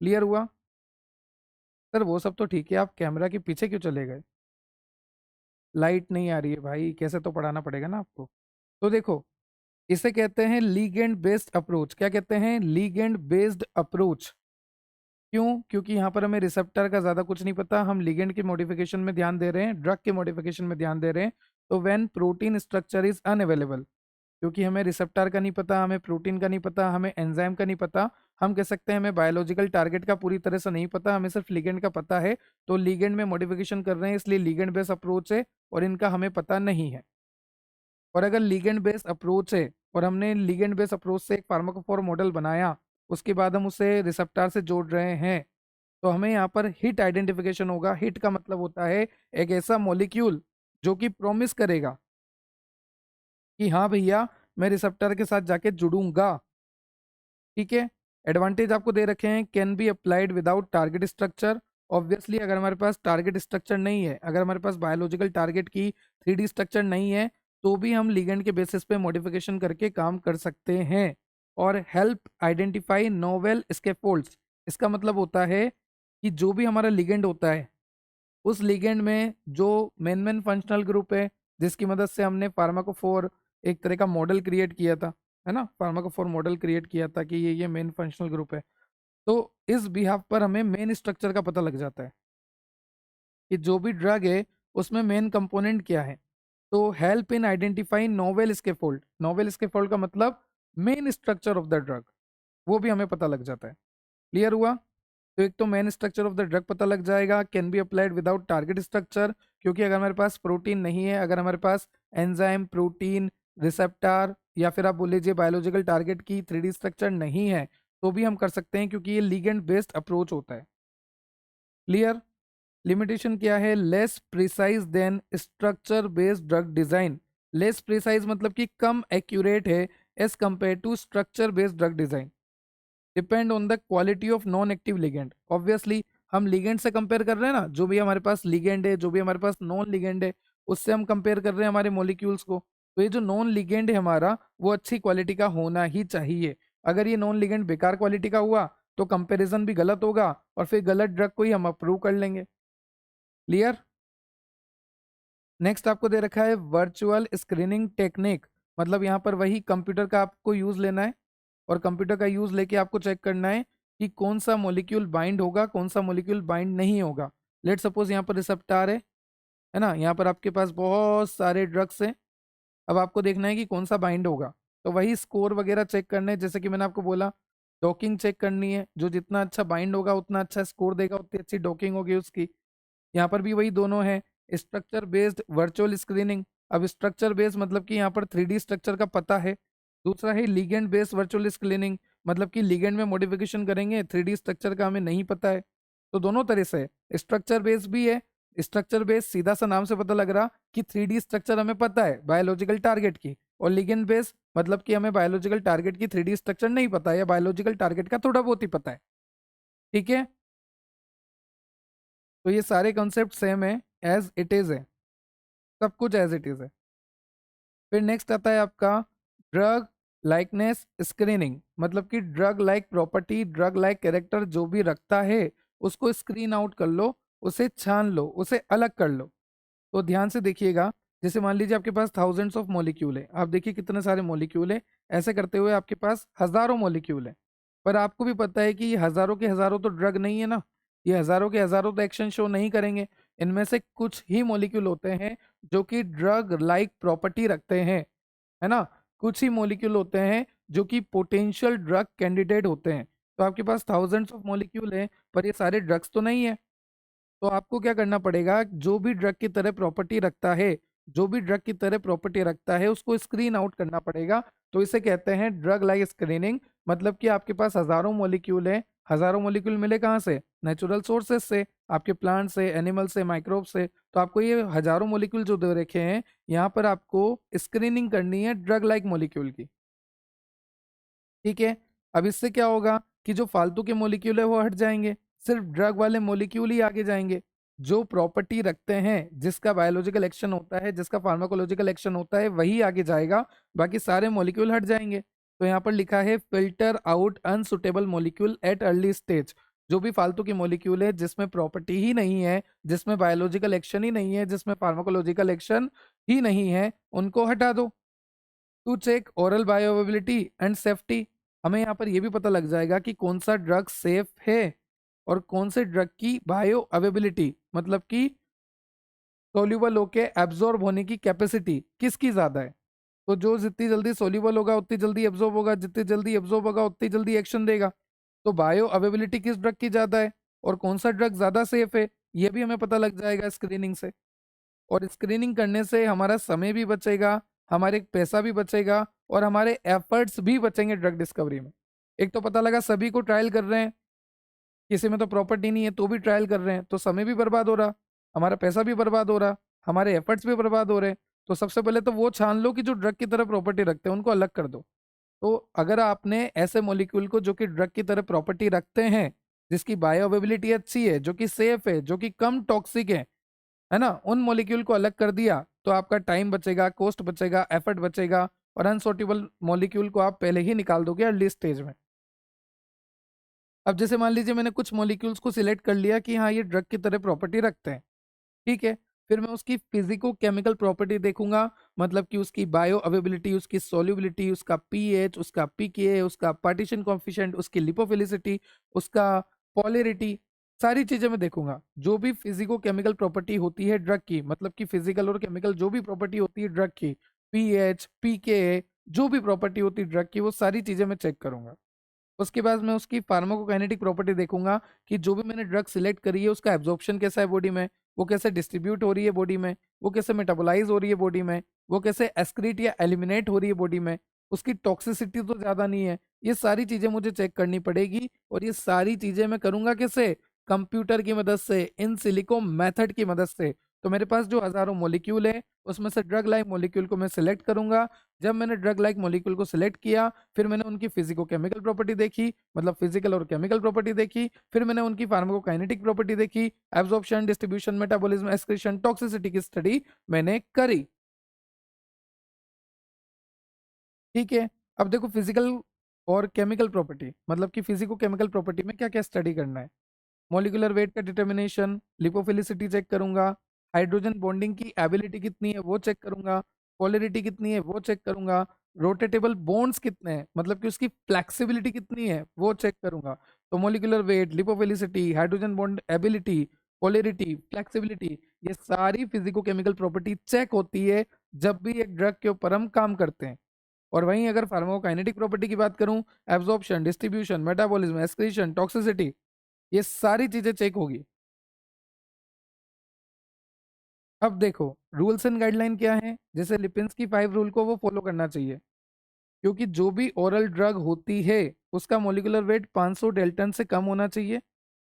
क्लियर हुआ? सर वो सब तो ठीक है, आप कैमरा के पीछे क्यों चले गए? लाइट नहीं आ रही है भाई, कैसे तो पढ़ाना पड़ेगा ना आपको। तो देखो, इसे कहते हैं लीगेंड बेस्ड अप्रोच। क्या कहते हैं? Ligand based approach. क्यों? क्योंकि यहाँ पर हमें रिसेप्टर का ज़्यादा कुछ नहीं पता, हम लिगेंड के मॉडिफिकेशन में ध्यान दे रहे हैं, ड्रग के मॉडिफिकेशन में ध्यान दे रहे हैं। तो when protein structure is unavailable, क्योंकि हमें रिसेप्टर का नहीं पता, हमें प्रोटीन का नहीं पता, हमें एंजाइम का नहीं पता, हम कह सकते हैं हमें बायोलॉजिकल टारगेट का पूरी तरह से नहीं पता, हमें सिर्फ लिगेंड का पता है। तो लिगेंड में मॉडिफिकेशन कर रहे हैं, इसलिए लिगेंड बेस्ड अप्रोच है और इनका हमें पता नहीं है। और अगर लिगेंड बेस्ड अप्रोच है और हमने लिगेंड बेस्ड अप्रोच से एक फार्माकोफोर मॉडल बनाया, उसके बाद हम उसे रिसेप्टर से जोड़ रहे हैं, तो हमें यहाँ पर हिट आइडेंटिफिकेशन होगा। हिट का मतलब होता है एक ऐसा मॉलिक्यूल जो कि प्रॉमिस करेगा कि हाँ भैया मैं रिसेप्टर के साथ जाके जुड़ूंगा। ठीक है। एडवांटेज आपको दे रखे हैं, can be applied without target structure. Obviously अगर हमारे पास टारगेट स्ट्रक्चर नहीं है, अगर हमारे पास बायोलॉजिकल टारगेट की 3D स्ट्रक्चर नहीं है, तो भी हम लिगेंड के बेसिस पे मॉडिफिकेशन करके काम कर सकते हैं। और हेल्प आइडेंटिफाई नोवेल स्केफोल्ड्स। इसका मतलब होता है कि जो भी हमारा लिगेंड होता है, उस लिगेंड में जो मेन मेन फंक्शनल ग्रुप है, जिसकी मदद से हमने फार्माकोफोर एक तरह का मॉडल क्रिएट किया था, है ना, फार्माकोफोर मॉडल क्रिएट किया था कि ये मेन फंक्शनल ग्रुप है। तो इस बिहाफ पर हमें मेन स्ट्रक्चर का पता लग जाता है कि जो भी ड्रग है उसमें मेन कंपोनेंट क्या है। तो help in identifying novel scaffold. Novel scaffold का मतलब main structure of the drug, वो भी हमें पता लग जाता है। क्लियर हुआ? तो एक तो main structure of the drug पता लग जाएगा, can be applied without target structure, क्योंकि अगर हमारे पास प्रोटीन नहीं है, अगर हमारे पास एंजाइम, प्रोटीन, रिसेप्टर या फिर आप बोल लीजिए बायोलॉजिकल टारगेट की 3D स्ट्रक्चर नहीं है, तो भी हम कर सकते हैं क्योंकि ये लिगेंड बेस्ड अप्रोच होता है। क्लियर? लिमिटेशन क्या है? Less precise than structure based drug design. Less precise मतलब कि कम एक्यूरेट है as compare to structure based drug design. Depend on the quality of known active ligand. Obviously हम लिगेंड से कंपेयर कर रहे हैं ना, जो भी हमारे पास लिगेंड है, जो भी हमारे पास नॉन लिगेंड है, उससे हम कंपेयर कर रहे हैं हमारे मॉलिक्यूल्स को। तो ये जो नॉन लिगेंड है हमारा, वो अच्छी क्वालिटी का होना ही चाहिए। अगर ये नॉन लिगेंड बेकार क्वालिटी का हुआ तो कंपैरिजन भी गलत होगा और फिर गलत ड्रग को ही हम अप्रूव कर लेंगे। क्लियर? नेक्स्ट आपको दे रखा है वर्चुअल स्क्रीनिंग टेक्निक। मतलब यहाँ पर वही कंप्यूटर का आपको यूज लेना है और कंप्यूटर का यूज लेके आपको चेक करना है कि कौन सा मॉलिक्यूल बाइंड होगा, कौन सा मॉलिक्यूल बाइंड नहीं होगा। लेट सपोज यहाँ पर रिसेप्टर है ना, यहाँ पर आपके पास बहुत सारे ड्रग्स हैं। अब आपको देखना है कि कौन सा बाइंड होगा, तो वही स्कोर वगैरह चेक करने हैं। जैसे कि मैंने आपको बोला, डॉकिंग चेक करनी है, जो जितना अच्छा बाइंड होगा उतना अच्छा स्कोर देगा, उतनी अच्छी डॉकिंग होगी उसकी। यहाँ पर भी वही दोनों है, स्ट्रक्चर बेस्ड वर्चुअल स्क्रीनिंग। अब स्ट्रक्चर बेस्ड मतलब कि यहाँ पर 3D स्ट्रक्चर का पता है। दूसरा है लिगेंड बेस्ड वर्चुअल स्क्रीनिंग, मतलब कि लिगेंड में मॉडिफिकेशन करेंगे, 3D स्ट्रक्चर का हमें नहीं पता है। तो दोनों तरह से है, स्ट्रक्चर बेस्ड भी है। स्ट्रक्चर बेस्ड सीधा सा नाम से पता लग रहा कि 3D स्ट्रक्चर हमें पता है बायोलॉजिकल टारगेट की, और लिगेंड बेस्ड मतलब कि हमें बायोलॉजिकल टारगेट की 3D स्ट्रक्चर नहीं पता है, या बायोलॉजिकल टारगेट का थोड़ा बहुत ही पता है। ठीक है, तो ये सारे कॉन्सेप्ट सेम है, एज इट इज है, सब कुछ एज इट इज है। फिर नेक्स्ट आता है आपका ड्रग लाइकनेस स्क्रीनिंग। मतलब कि drug like property, drug like character जो भी रखता है उसको स्क्रीन आउट कर लो, उसे छान लो, उसे अलग कर लो। तो ध्यान से देखिएगा, जैसे मान लीजिए आपके पास थाउजेंड्स ऑफ मॉलिक्यूल है, आप देखिए कितने सारे मॉलिक्यूल है। ऐसे करते हुए आपके पास हजारों मॉलिक्यूल है, पर आपको भी पता है कि ये हजारों के हजारों तो ड्रग नहीं है ना, ये हजारों के हजारों तो एक्शन शो नहीं करेंगे। इनमें से कुछ ही मॉलिक्यूल होते हैं जो कि ड्रग लाइक प्रॉपर्टी रखते हैं, है ना। कुछ ही मॉलिक्यूल होते हैं जो कि पोटेंशियल ड्रग कैंडिडेट होते हैं। तो आपके पास थाउजेंड्स ऑफ मॉलिक्यूल है, पर ये सारे ड्रग्स तो नहीं है। तो आपको क्या करना पड़ेगा, जो भी ड्रग की तरह प्रॉपर्टी रखता है, जो भी ड्रग की तरह प्रॉपर्टी रखता है उसको स्क्रीन आउट करना पड़ेगा। तो इसे कहते हैं ड्रग लाइक स्क्रीनिंग। मतलब कि आपके पास हजारों मॉलिक्यूल है, हजारों मॉलिक्यूल मिले कहाँ से, नेचुरल सोर्सेस से, आपके प्लांट से, एनिमल से, माइक्रोब से। तो आपको ये हजारों मॉलिक्यूल जो दे रखे हैं, यहाँ पर आपको स्क्रीनिंग करनी है ड्रग लाइक मॉलिक्यूल की। ठीक है, अब इससे क्या होगा कि जो फालतू के मॉलिक्यूल है वो हट जाएंगे, सिर्फ ड्रग वाले मॉलिक्यूल ही आगे जाएंगे, जो प्रॉपर्टी रखते हैं, जिसका बायोलॉजिकल एक्शन होता है, जिसका फार्माकोलॉजिकल एक्शन होता है, वही आगे जाएगा, बाकी सारे मॉलिक्यूल हट जाएंगे। तो यहाँ पर लिखा है filter out unsuitable molecule at early stage. जो भी फालतू की मॉलिक्यूल है जिसमें प्रॉपर्टी ही नहीं है, जिसमें बायोलॉजिकल एक्शन ही नहीं है, जिसमें फार्माकोलॉजिकल एक्शन ही नहीं है, उनको हटा दो। To check oral bioavailability and safety. हमें यहाँ पर यह भी पता लग जाएगा कि कौन सा ड्रग सेफ है और कौन से ड्रग की बायो अवेबिलिटी, मतलब कि सोल्यूबल होके एब्जॉर्ब होने की कैपेसिटी किसकी ज्यादा है। तो जो जितनी जल्दी सोल्यूबल होगा उतनी जल्दी एब्जॉर्ब होगा, जितनी जल्दी एब्जॉर्ब होगा उतनी जल्दी एक्शन देगा। तो बायो अवेबिलिटी किस ड्रग की ज्यादा है और कौन सा ड्रग ज्यादा सेफ है, ये भी हमें पता लग जाएगा स्क्रीनिंग से। और स्क्रीनिंग करने से हमारा समय भी बचेगा, हमारे पैसा भी बचेगा और हमारे एफर्ट्स भी बचेंगे ड्रग डिस्कवरी में। एक तो पता लगा सभी को ट्रायल कर रहे हैं, किसी में तो प्रॉपर्टी नहीं है तो भी ट्रायल कर रहे हैं, तो समय भी बर्बाद हो रहा, हमारा पैसा भी बर्बाद हो रहा, हमारे एफर्ट्स भी बर्बाद हो रहे हैं। तो सबसे पहले तो वो छान लो कि जो ड्रग की तरह प्रॉपर्टी रखते हैं उनको अलग कर दो। तो अगर आपने ऐसे मॉलिक्यूल को जो कि ड्रग की तरह प्रॉपर्टी रखते हैं, जिसकी बायोअवेबिलिटी अच्छी है, जो कि सेफ है, जो कि कम टॉक्सिक है ना, उन मॉलिक्यूल को अलग कर दिया, तो आपका टाइम बचेगा, कॉस्ट बचेगा, एफर्ट बचेगा, और अनसॉर्टेबल मॉलिक्यूल को आप पहले ही निकाल दोगे अर्ली स्टेज में। अब जैसे मान लीजिए मैंने कुछ मॉलिक्यूल्स को सिलेक्ट कर लिया कि हाँ ये ड्रग की तरह प्रॉपर्टी रखते हैं, ठीक है। फिर मैं उसकी फिजिको केमिकल प्रॉपर्टी देखूंगा, मतलब कि उसकी बायो अवेबिलिटी, उसकी सोल्यूबिलिटी, उसका पीएच, उसका पीके, उसका पार्टीशन कॉफिशिएंट, उसकी लिपोफिलिसिटी, उसका पॉलरिटी, सारी चीजें मैं देखूंगा। जो भी फिजिको केमिकल प्रॉपर्टी होती है ड्रग की, मतलब कि फिजिकल और केमिकल जो भी प्रॉपर्टी होती है ड्रग की, पीएच, पीके, जो भी प्रॉपर्टी होती है ड्रग की, वो सारी चीजें मैं चेक करूंगा। उसके बाद मैं उसकी फार्माकोकाइनेटिक प्रॉपर्टी देखूंगा कि जो भी मैंने ड्रग सिलेक्ट करी है उसका एब्जॉर्प्शन कैसा है बॉडी में, वो कैसे डिस्ट्रीब्यूट हो रही है बॉडी में, वो कैसे मेटाबोलाइज हो रही है बॉडी में, वो कैसे एक्सक्रीट या एलिमिनेट हो रही है बॉडी में, उसकी टॉक्सिसिटी तो ज़्यादा नहीं है। ये सारी चीज़ें मुझे चेक करनी पड़ेगी, और ये सारी चीज़ें मैं करूँगा कैसे, कंप्यूटर की मदद से, इन सिलिको मेथड की मदद से। तो मेरे पास जो हज़ारों मॉलिक्यूल है उसमें से ड्रग लाइक मॉलिक्यूल को मैं सिलेक्ट करूंगा। जब मैंने ड्रग लाइक मॉलिक्यूल को सिलेक्ट किया, फिर मैंने उनकी फिजिको केमिकल प्रॉपर्टी देखी, मतलब फिजिकल और केमिकल प्रॉपर्टी देखी, फिर मैंने उनकी फार्माकोकाइनेटिक प्रॉपर्टी देखी, absorption, distribution, metabolism, excretion, toxicity की स्टडी मैंने करी। ठीक है। अब देखो फिजिकल और केमिकल प्रॉपर्टी, मतलब कि फिजिको केमिकल प्रॉपर्टी में क्या क्या स्टडी करना है। मॉलिक्यूलर वेट का डिटर्मिनेशन, लिपोफिलिसिटी चेक करूंगा, हाइड्रोजन बॉन्डिंग की एबिलिटी कितनी है वो चेक करूंगा, पोलरिटी कितनी है वो चेक करूंगा, रोटेटेबल बॉन्ड्स कितने हैं, मतलब कि उसकी फ्लेक्सिबिलिटी कितनी है वो चेक करूंगा। तो molecular weight, lipophilicity, hydrogen bond ability, polarity, flexibility, ये सारी फिजिको केमिकल प्रॉपर्टी चेक होती है जब भी एक ड्रग के ऊपर हम काम करते हैं। और वहीं अगर फार्माकोकाइनेटिक प्रॉपर्टी की बात करूं, absorption, distribution, metabolism, excretion, toxicity, ये सारी चीजें चेक होगी। अब देखो रूल्स एंड गाइडलाइन क्या है, जैसे लिपिंस्की 5 रूल को वो फॉलो करना चाहिए, क्योंकि जो भी ओरल ड्रग होती है उसका मोलिकुलर वेट 500 डेल्टन से कम होना चाहिए,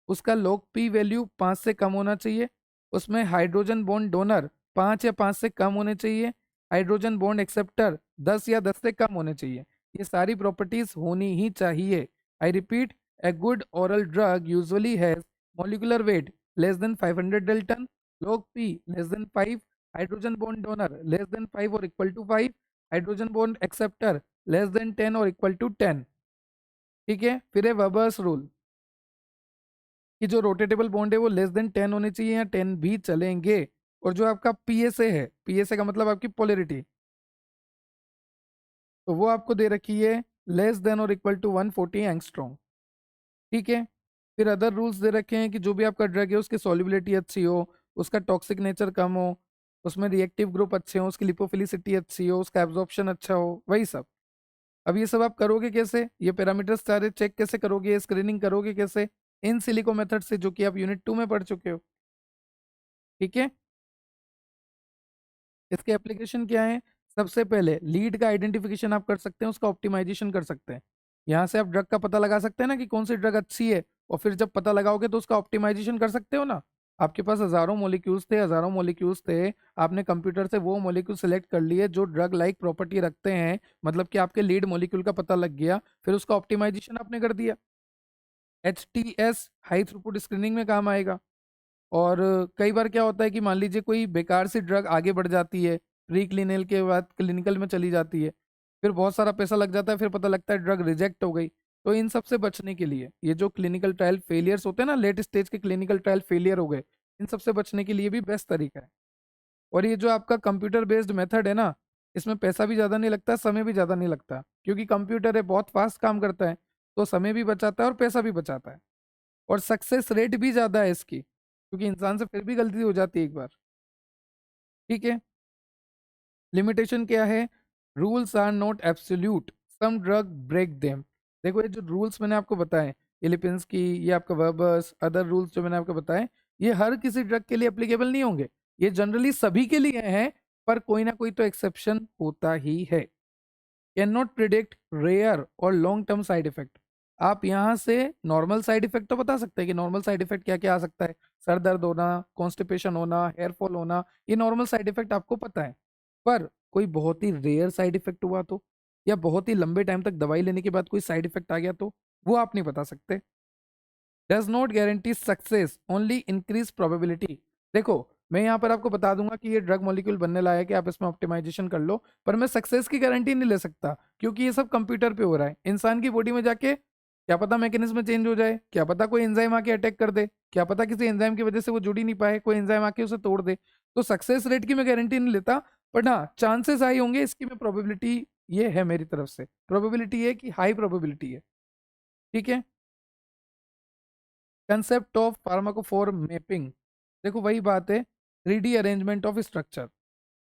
उसका लॉग पी वैल्यू 5 से कम होना चाहिए, उसमें हाइड्रोजन बॉन्ड डोनर 5 या 5 से कम होने चाहिए, हाइड्रोजन बॉन्ड एक्सेप्टर 10 या 10 से कम होने चाहिए। ये सारी प्रॉपर्टीज होनी ही चाहिए। I repeat, a good oral drug usually has molecular weight less than 500 dalton, log p less than 5, hydrogen bond donor less than 5 or equal to 5, hydrogen bond acceptor less than 10 or equal to 10। ठीक है। फिर है वेबर्स रूल कि जो रोटेटेबल बॉन्ड है वो लेस देन 10 होने चाहिए या 10 भी चलेंगे। और जो आपका पीएसए है, पीएसए का मतलब आपकी पोलरिटी, तो वो आपको दे रखी है लेस देन और इक्वल टू 140 एंगस्ट्रॉम। ठीक है। फिर अदर रूल्स दे रखे हैं कि जो भी आपका ड्रग है उसकी सॉल्युबिलिटी अच्छी हो, उसका टॉक्सिक नेचर कम हो, उसमें रिएक्टिव ग्रुप अच्छे हो, उसकी लिपोफिलिसिटी अच्छी हो, उसका एब्जॉर्प्शन अच्छा हो, वही सब। अब ये सब आप करोगे कैसे, ये पैरामीटर्स सारे चेक कैसे करोगे, स्क्रीनिंग करोगे कैसे, इन सिलिको मेथड से, जो कि आप यूनिट 2 में पढ़ चुके हो। ठीक है। इसके एप्लीकेशन क्या है, सबसे पहले लीड का आइडेंटिफिकेशन आप कर सकते हैं, उसका ऑप्टिमाइजेशन कर सकते हैं। यहाँ से आप ड्रग का पता लगा सकते हैं ना कि कौन सी ड्रग अच्छी है, और फिर जब पता लगाओगे तो उसका ऑप्टिमाइजेशन कर सकते हो ना। आपके पास हजारों मॉलिक्यूल्स थे, हजारों मॉलिक्यूल्स थे, आपने कंप्यूटर से वो मॉलिक्यूल सेलेक्ट कर लिए जो ड्रग लाइक प्रॉपर्टी रखते हैं, मतलब कि आपके लीड मॉलिक्यूल का पता लग गया, फिर उसका ऑप्टिमाइजेशन आपने कर दिया। HTS हाई थ्रूपुट स्क्रीनिंग में काम आएगा। और कई बार क्या होता है कि मान लीजिए कोई बेकार सी ड्रग आगे बढ़ जाती है, प्री क्लिनिकल के बाद क्लिनिकल में चली जाती है, फिर बहुत सारा पैसा लग जाता है, फिर पता लगता है ड्रग रिजेक्ट हो गई। तो इन सब से बचने के लिए ये जो क्लिनिकल ट्रायल फेलियर्स होते हैं ना, लेट स्टेज के क्लिनिकल ट्रायल फेलियर हो गए, इन सब से बचने के लिए भी बेस्ट तरीका है। और ये जो आपका कंप्यूटर बेस्ड मेथड है ना, इसमें पैसा भी ज़्यादा नहीं लगता, समय भी ज़्यादा नहीं लगता, क्योंकि कंप्यूटर है बहुत फास्ट काम करता है, तो समय भी बचाता है और पैसा भी बचाता है। और सक्सेस रेट भी ज़्यादा है इसकी, क्योंकि इंसान से फिर भी गलती हो जाती है एक बार। ठीक है। लिमिटेशन क्या है, rules are not absolute, some drug break them. देखो ये जो रूल्स मैंने आपको बताए, इलिपिंस की, ये आपका वर्बस, अदर रूल्स जो मैंने आपको बताए, ये हर किसी ड्रग के लिए एप्लीकेबल नहीं होंगे, ये जनरली सभी के लिए हैं, पर कोई ना कोई तो एक्सेप्शन होता ही है। कैन नॉट प्रिडिक्ट रेयर और लॉन्ग टर्म साइड इफेक्ट। आप यहाँ से नॉर्मल साइड इफेक्ट तो बता सकते हैं कि नॉर्मल साइड इफेक्ट क्या क्या आ सकता है, सर दर्द होना, कॉन्स्टिपेशन होना, हेयर फॉल होना, ये नॉर्मल साइड इफेक्ट आपको पता है। पर कोई बहुत ही रेयर साइड इफेक्ट हुआ तो, या बहुत ही लंबे टाइम तक दवाई लेने के बाद कोई साइड इफेक्ट आ गया तो, वो आप नहीं बता सकते। Does not guarantee success, only increase probability. देखो मैं यहाँ पर आपको बता दूंगा कि ये ड्रग मॉलिक्यूल बनने लायक है, आप इसमें ऑप्टिमाइजेशन कर लो, पर मैं सक्सेस की गारंटी नहीं ले सकता, क्योंकि ये सब कंप्यूटर पे हो रहा है। इंसान की बॉडी में जाके क्या पता मैकेनिज्म चेंज हो जाए, क्या पता कोई एंजाइम आके अटैक कर दे, क्या पता किसी एंजाइम की वजह से वो जुड़ ही नहीं पाए, कोई एंजाइम आके उसे तोड़ दे। तो सक्सेस रेट की मैं गारंटी नहीं लेता, बट हाँ चांसेस हाई होंगे, इसकी मैं प्रोबेबिलिटी, ये है मेरी तरफ से प्रोबेबिलिटी है कि हाई प्रोबेबिलिटी है। ठीक है। कंसेप्ट ऑफ फार्माकोफोर मैपिंग, देखो वही बात है, 3D arrangement of structure,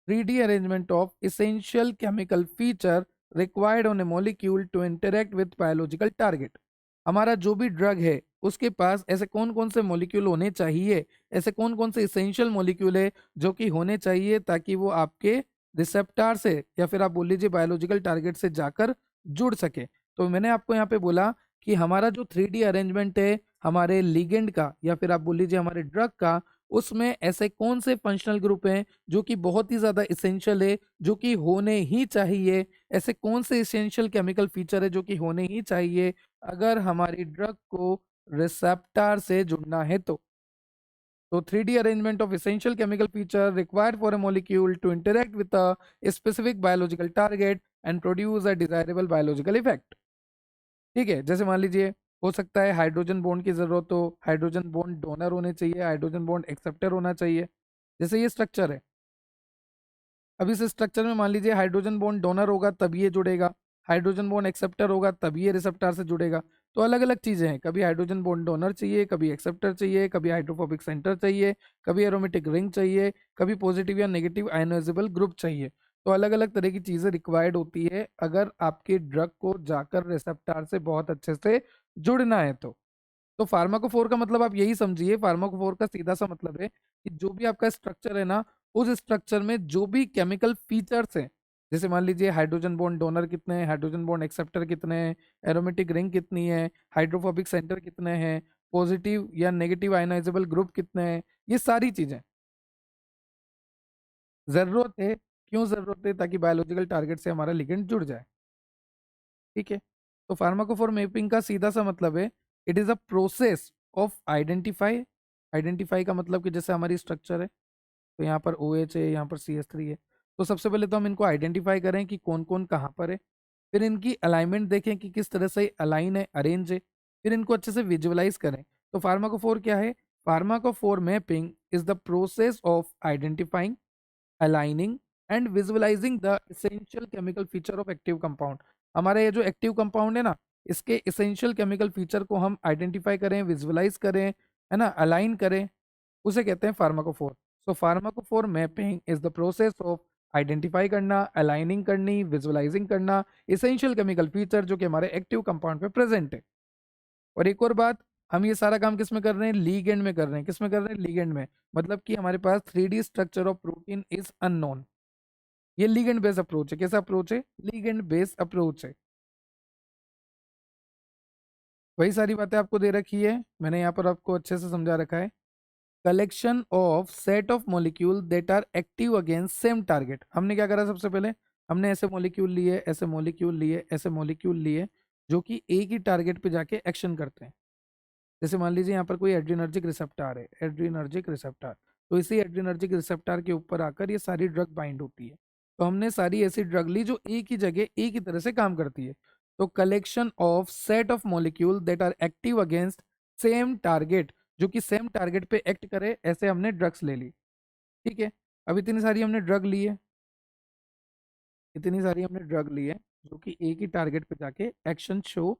3D arrangement of essential chemical feature required on a molecule to interact with biological target। हमारा जो भी ड्रग है उसके पास ऐसे कौन कौन से मॉलिक्यूल होने चाहिए, ऐसे कौन कौन से इसेंशियल मॉलिक्यूल है जो कि होने चाहिए, ताकि वो आपके रिसेप्टार से या फिर आप बोल लीजिए बायोलॉजिकल टारगेट से जाकर जुड़ सके। तो मैंने आपको यहाँ पे बोला कि हमारा जो 3D अरेंजमेंट है हमारे लिगेंड का, या फिर आप बोल लीजिए हमारे ड्रग का, उसमें ऐसे कौन से फंक्शनल ग्रुप हैं जो कि बहुत ही ज़्यादा इसेंशियल है, जो कि होने ही चाहिए, ऐसे कौन से इसेंशियल केमिकल फीचर है जो कि होने ही चाहिए अगर हमारी ड्रग को रिसेप्टर से जुड़ना है तो। So 3D arrangement of essential chemical feature required for a molecule to interact with a specific biological target and produce a desirable biological effect. ठीक है, जैसे मान लीजिए हो सकता है हाइड्रोजन बॉन्ड की जरूरत हो, हाइड्रोजन बॉन्ड डोनर होने चाहिए, हाइड्रोजन बॉन्ड एक्सेप्टर होना चाहिए। जैसे ये स्ट्रक्चर है, अब इस स्ट्रक्चर में मान लीजिए हाइड्रोजन बॉन्ड डोनर होगा तब ये जुड़ेगा, हाइड्रोजन बॉन्ड एक्सेप्टर होगा तब ये रिसेप्टर से जुड़ेगा। तो अलग अलग चीजें हैं, कभी हाइड्रोजन बॉन्ड डोनर चाहिए, कभी एक्सेप्टर चाहिए, कभी हाइड्रोफोबिक सेंटर चाहिए, कभी एरोमेटिक रिंग चाहिए, कभी पॉजिटिव या नेगेटिव आयनाइजेबल ग्रुप चाहिए। तो अलग अलग तरह की चीजें रिक्वायर्ड होती है अगर आपकी ड्रग को जाकर रिसेप्टर से बहुत अच्छे से जुड़ना है तो फार्माकोफोर का मतलब आप यही समझिए, फार्माकोफोर का सीधा सा मतलब है कि जो भी आपका स्ट्रक्चर है ना, उस स्ट्रक्चर में जो भी केमिकल फीचर्स हैं, जैसे मान लीजिए हाइड्रोजन बॉन्ड डोनर कितने हैं, हाइड्रोजन बॉन्ड एक्सेप्टर कितने हैं, एरोमेटिक रिंग कितनी है, हाइड्रोफोबिक सेंटर कितने हैं, पॉजिटिव या नेगेटिव आयनाइजेबल ग्रुप कितने हैं, ये सारी चीजें जरूरत है। क्यों जरूरत है? ताकि बायोलॉजिकल टारगेट से हमारा लिगेंड जुड़ जाए। ठीक है, तो फार्माकोफोर मैपिंग का सीधा सा मतलब है it is a process of identify. Identify का मतलब कि जैसे हमारी स्ट्रक्चर है, तो यहाँ पर OH है, यहाँ पर CH3 है, तो सबसे पहले तो हम इनको आइडेंटिफाई करें कि कौन कौन कहाँ पर है, फिर इनकी अलाइनमेंट देखें कि किस तरह से अलाइन है, अरेंज है, फिर इनको अच्छे से विजुअलाइज करें। तो फार्माकोफोर क्या है? Pharmacophore mapping is the process of identifying, aligning and visualising the essential chemical feature of active compound. हमारा ये जो एक्टिव कंपाउंड है ना, इसके इसेंशियल केमिकल फीचर को हम आइडेंटिफाई करें, विजुअलाइज करें, है ना, अलाइन करें, उसे कहते हैं pharmacophore. So pharmacophore mapping is the process of identify करना, अलाइनिंग करनी, विजुअलाइजिंग करना इसेंशियल केमिकल फीचर जो कि हमारे एक्टिव कंपाउंड पे प्रेजेंट है। और एक और बात, हम ये सारा काम किस में कर रहे हैं? लीगेंड में कर रहे हैं। किस में कर रहे हैं? लीगेंड में। मतलब कि हमारे पास 3D structure of protein is unknown. ये लीगेंड बेस्ड अप्रोच है। कैसा अप्रोच है? लीगेंड बेस्ड अप्रोच है। वही सारी बातें आपको दे रखी है, मैंने यहाँ पर आपको अच्छे से समझा रखा है। Collection of set of molecule that are active against same target. हमने क्या करा? सबसे पहले हमने ऐसे मॉलिक्यूल लिए, ऐसे मॉलिक्यूल लिए, ऐसे मॉलिक्यूल लिए जो कि एक ही टारगेट पे जाके एक्शन करते हैं। जैसे मान लीजिए यहाँ पर कोई एड्रीनर्जिक रिसेप्टर है, एड्रीनर्जिक रिसेप्टर, तो इसी एड्रीनर्जिक रिसेप्टर के ऊपर आकर ये सारी ड्रग बाइंड होती है। तो हमने सारी ऐसी ड्रग ली जो एक ही जगह एक ही तरह से काम करती है। तो collection of set of molecule that are active against same target, जो कि सेम टारगेट पे एक्ट करे, ऐसे हमने ड्रग्स ले ली। ठीक है, अब इतनी सारी हमने ड्रग ली है, इतनी सारी हमने ड्रग ली है जो कि एक ही टारगेट पे जाके एक्शन शो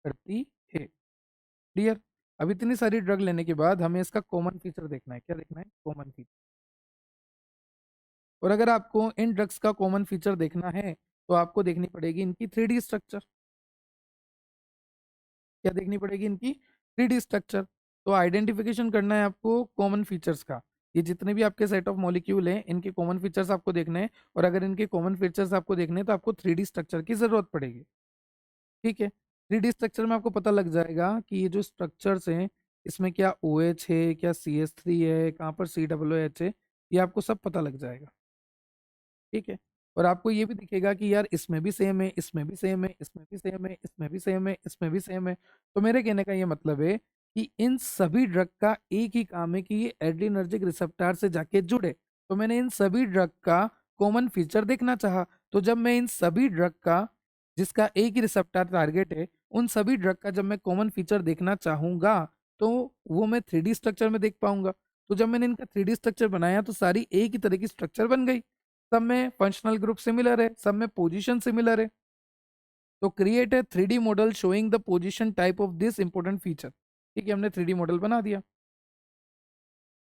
करती है। क्लियर? अब इतनी सारी ड्रग लेने के बाद हमें इसका कॉमन फीचर देखना है। क्या देखना है? Common feature. और अगर आपको इन ड्रग्स का कॉमन फीचर देखना है तो आपको देखनी पड़ेगी इनकी 3D स्ट्रक्चर। क्या देखनी पड़ेगी? इनकी 3D स्ट्रक्चर। तो आइडेंटिफिकेशन करना है आपको कॉमन फीचर्स का। ये जितने भी आपके सेट ऑफ मॉलिक्यूल हैं, इनके कॉमन फीचर्स आपको देखने हैं, और अगर इनके कॉमन फीचर्स आपको देखने हैं तो आपको 3D स्ट्रक्चर की जरूरत पड़ेगी। ठीक है, 3D स्ट्रक्चर में आपको पता लग जाएगा कि ये जो स्ट्रक्चर्स हैं, इसमें क्या OH है, क्या CH3 है, कहाँ पर COOH है, ये आपको सब पता लग जाएगा। ठीक है, और आपको ये भी दिखेगा कि यार इसमें भी सेम है, इसमें भी सेम है, इसमें भी सेम है, इसमें भी सेम है, इसमें भी सेम है। तो मेरे कहने का ये मतलब है कि इन सभी ड्रग का एक ही काम है कि ये एड्रीनर्जिक रिसेप्टर से जाके जुड़े। तो मैंने इन सभी ड्रग का कॉमन फीचर देखना चाहा, तो जब मैं इन सभी ड्रग का, जिसका एक ही रिसेप्टर टारगेट है, उन सभी ड्रग का जब मैं कॉमन फीचर देखना चाहूंगा तो वो मैं 3D स्ट्रक्चर में देख पाऊंगा। तो जब मैंने इनका 3D स्ट्रक्चर बनाया तो सारी एक ही तरह की स्ट्रक्चर बन गई। सब में फंक्शनल ग्रुप सिमिलर है, सब में पोजीशन सिमिलर है। तो create a 3D model showing the position type of this important feature. ठीक है, हमने 3D मॉडल बना दिया।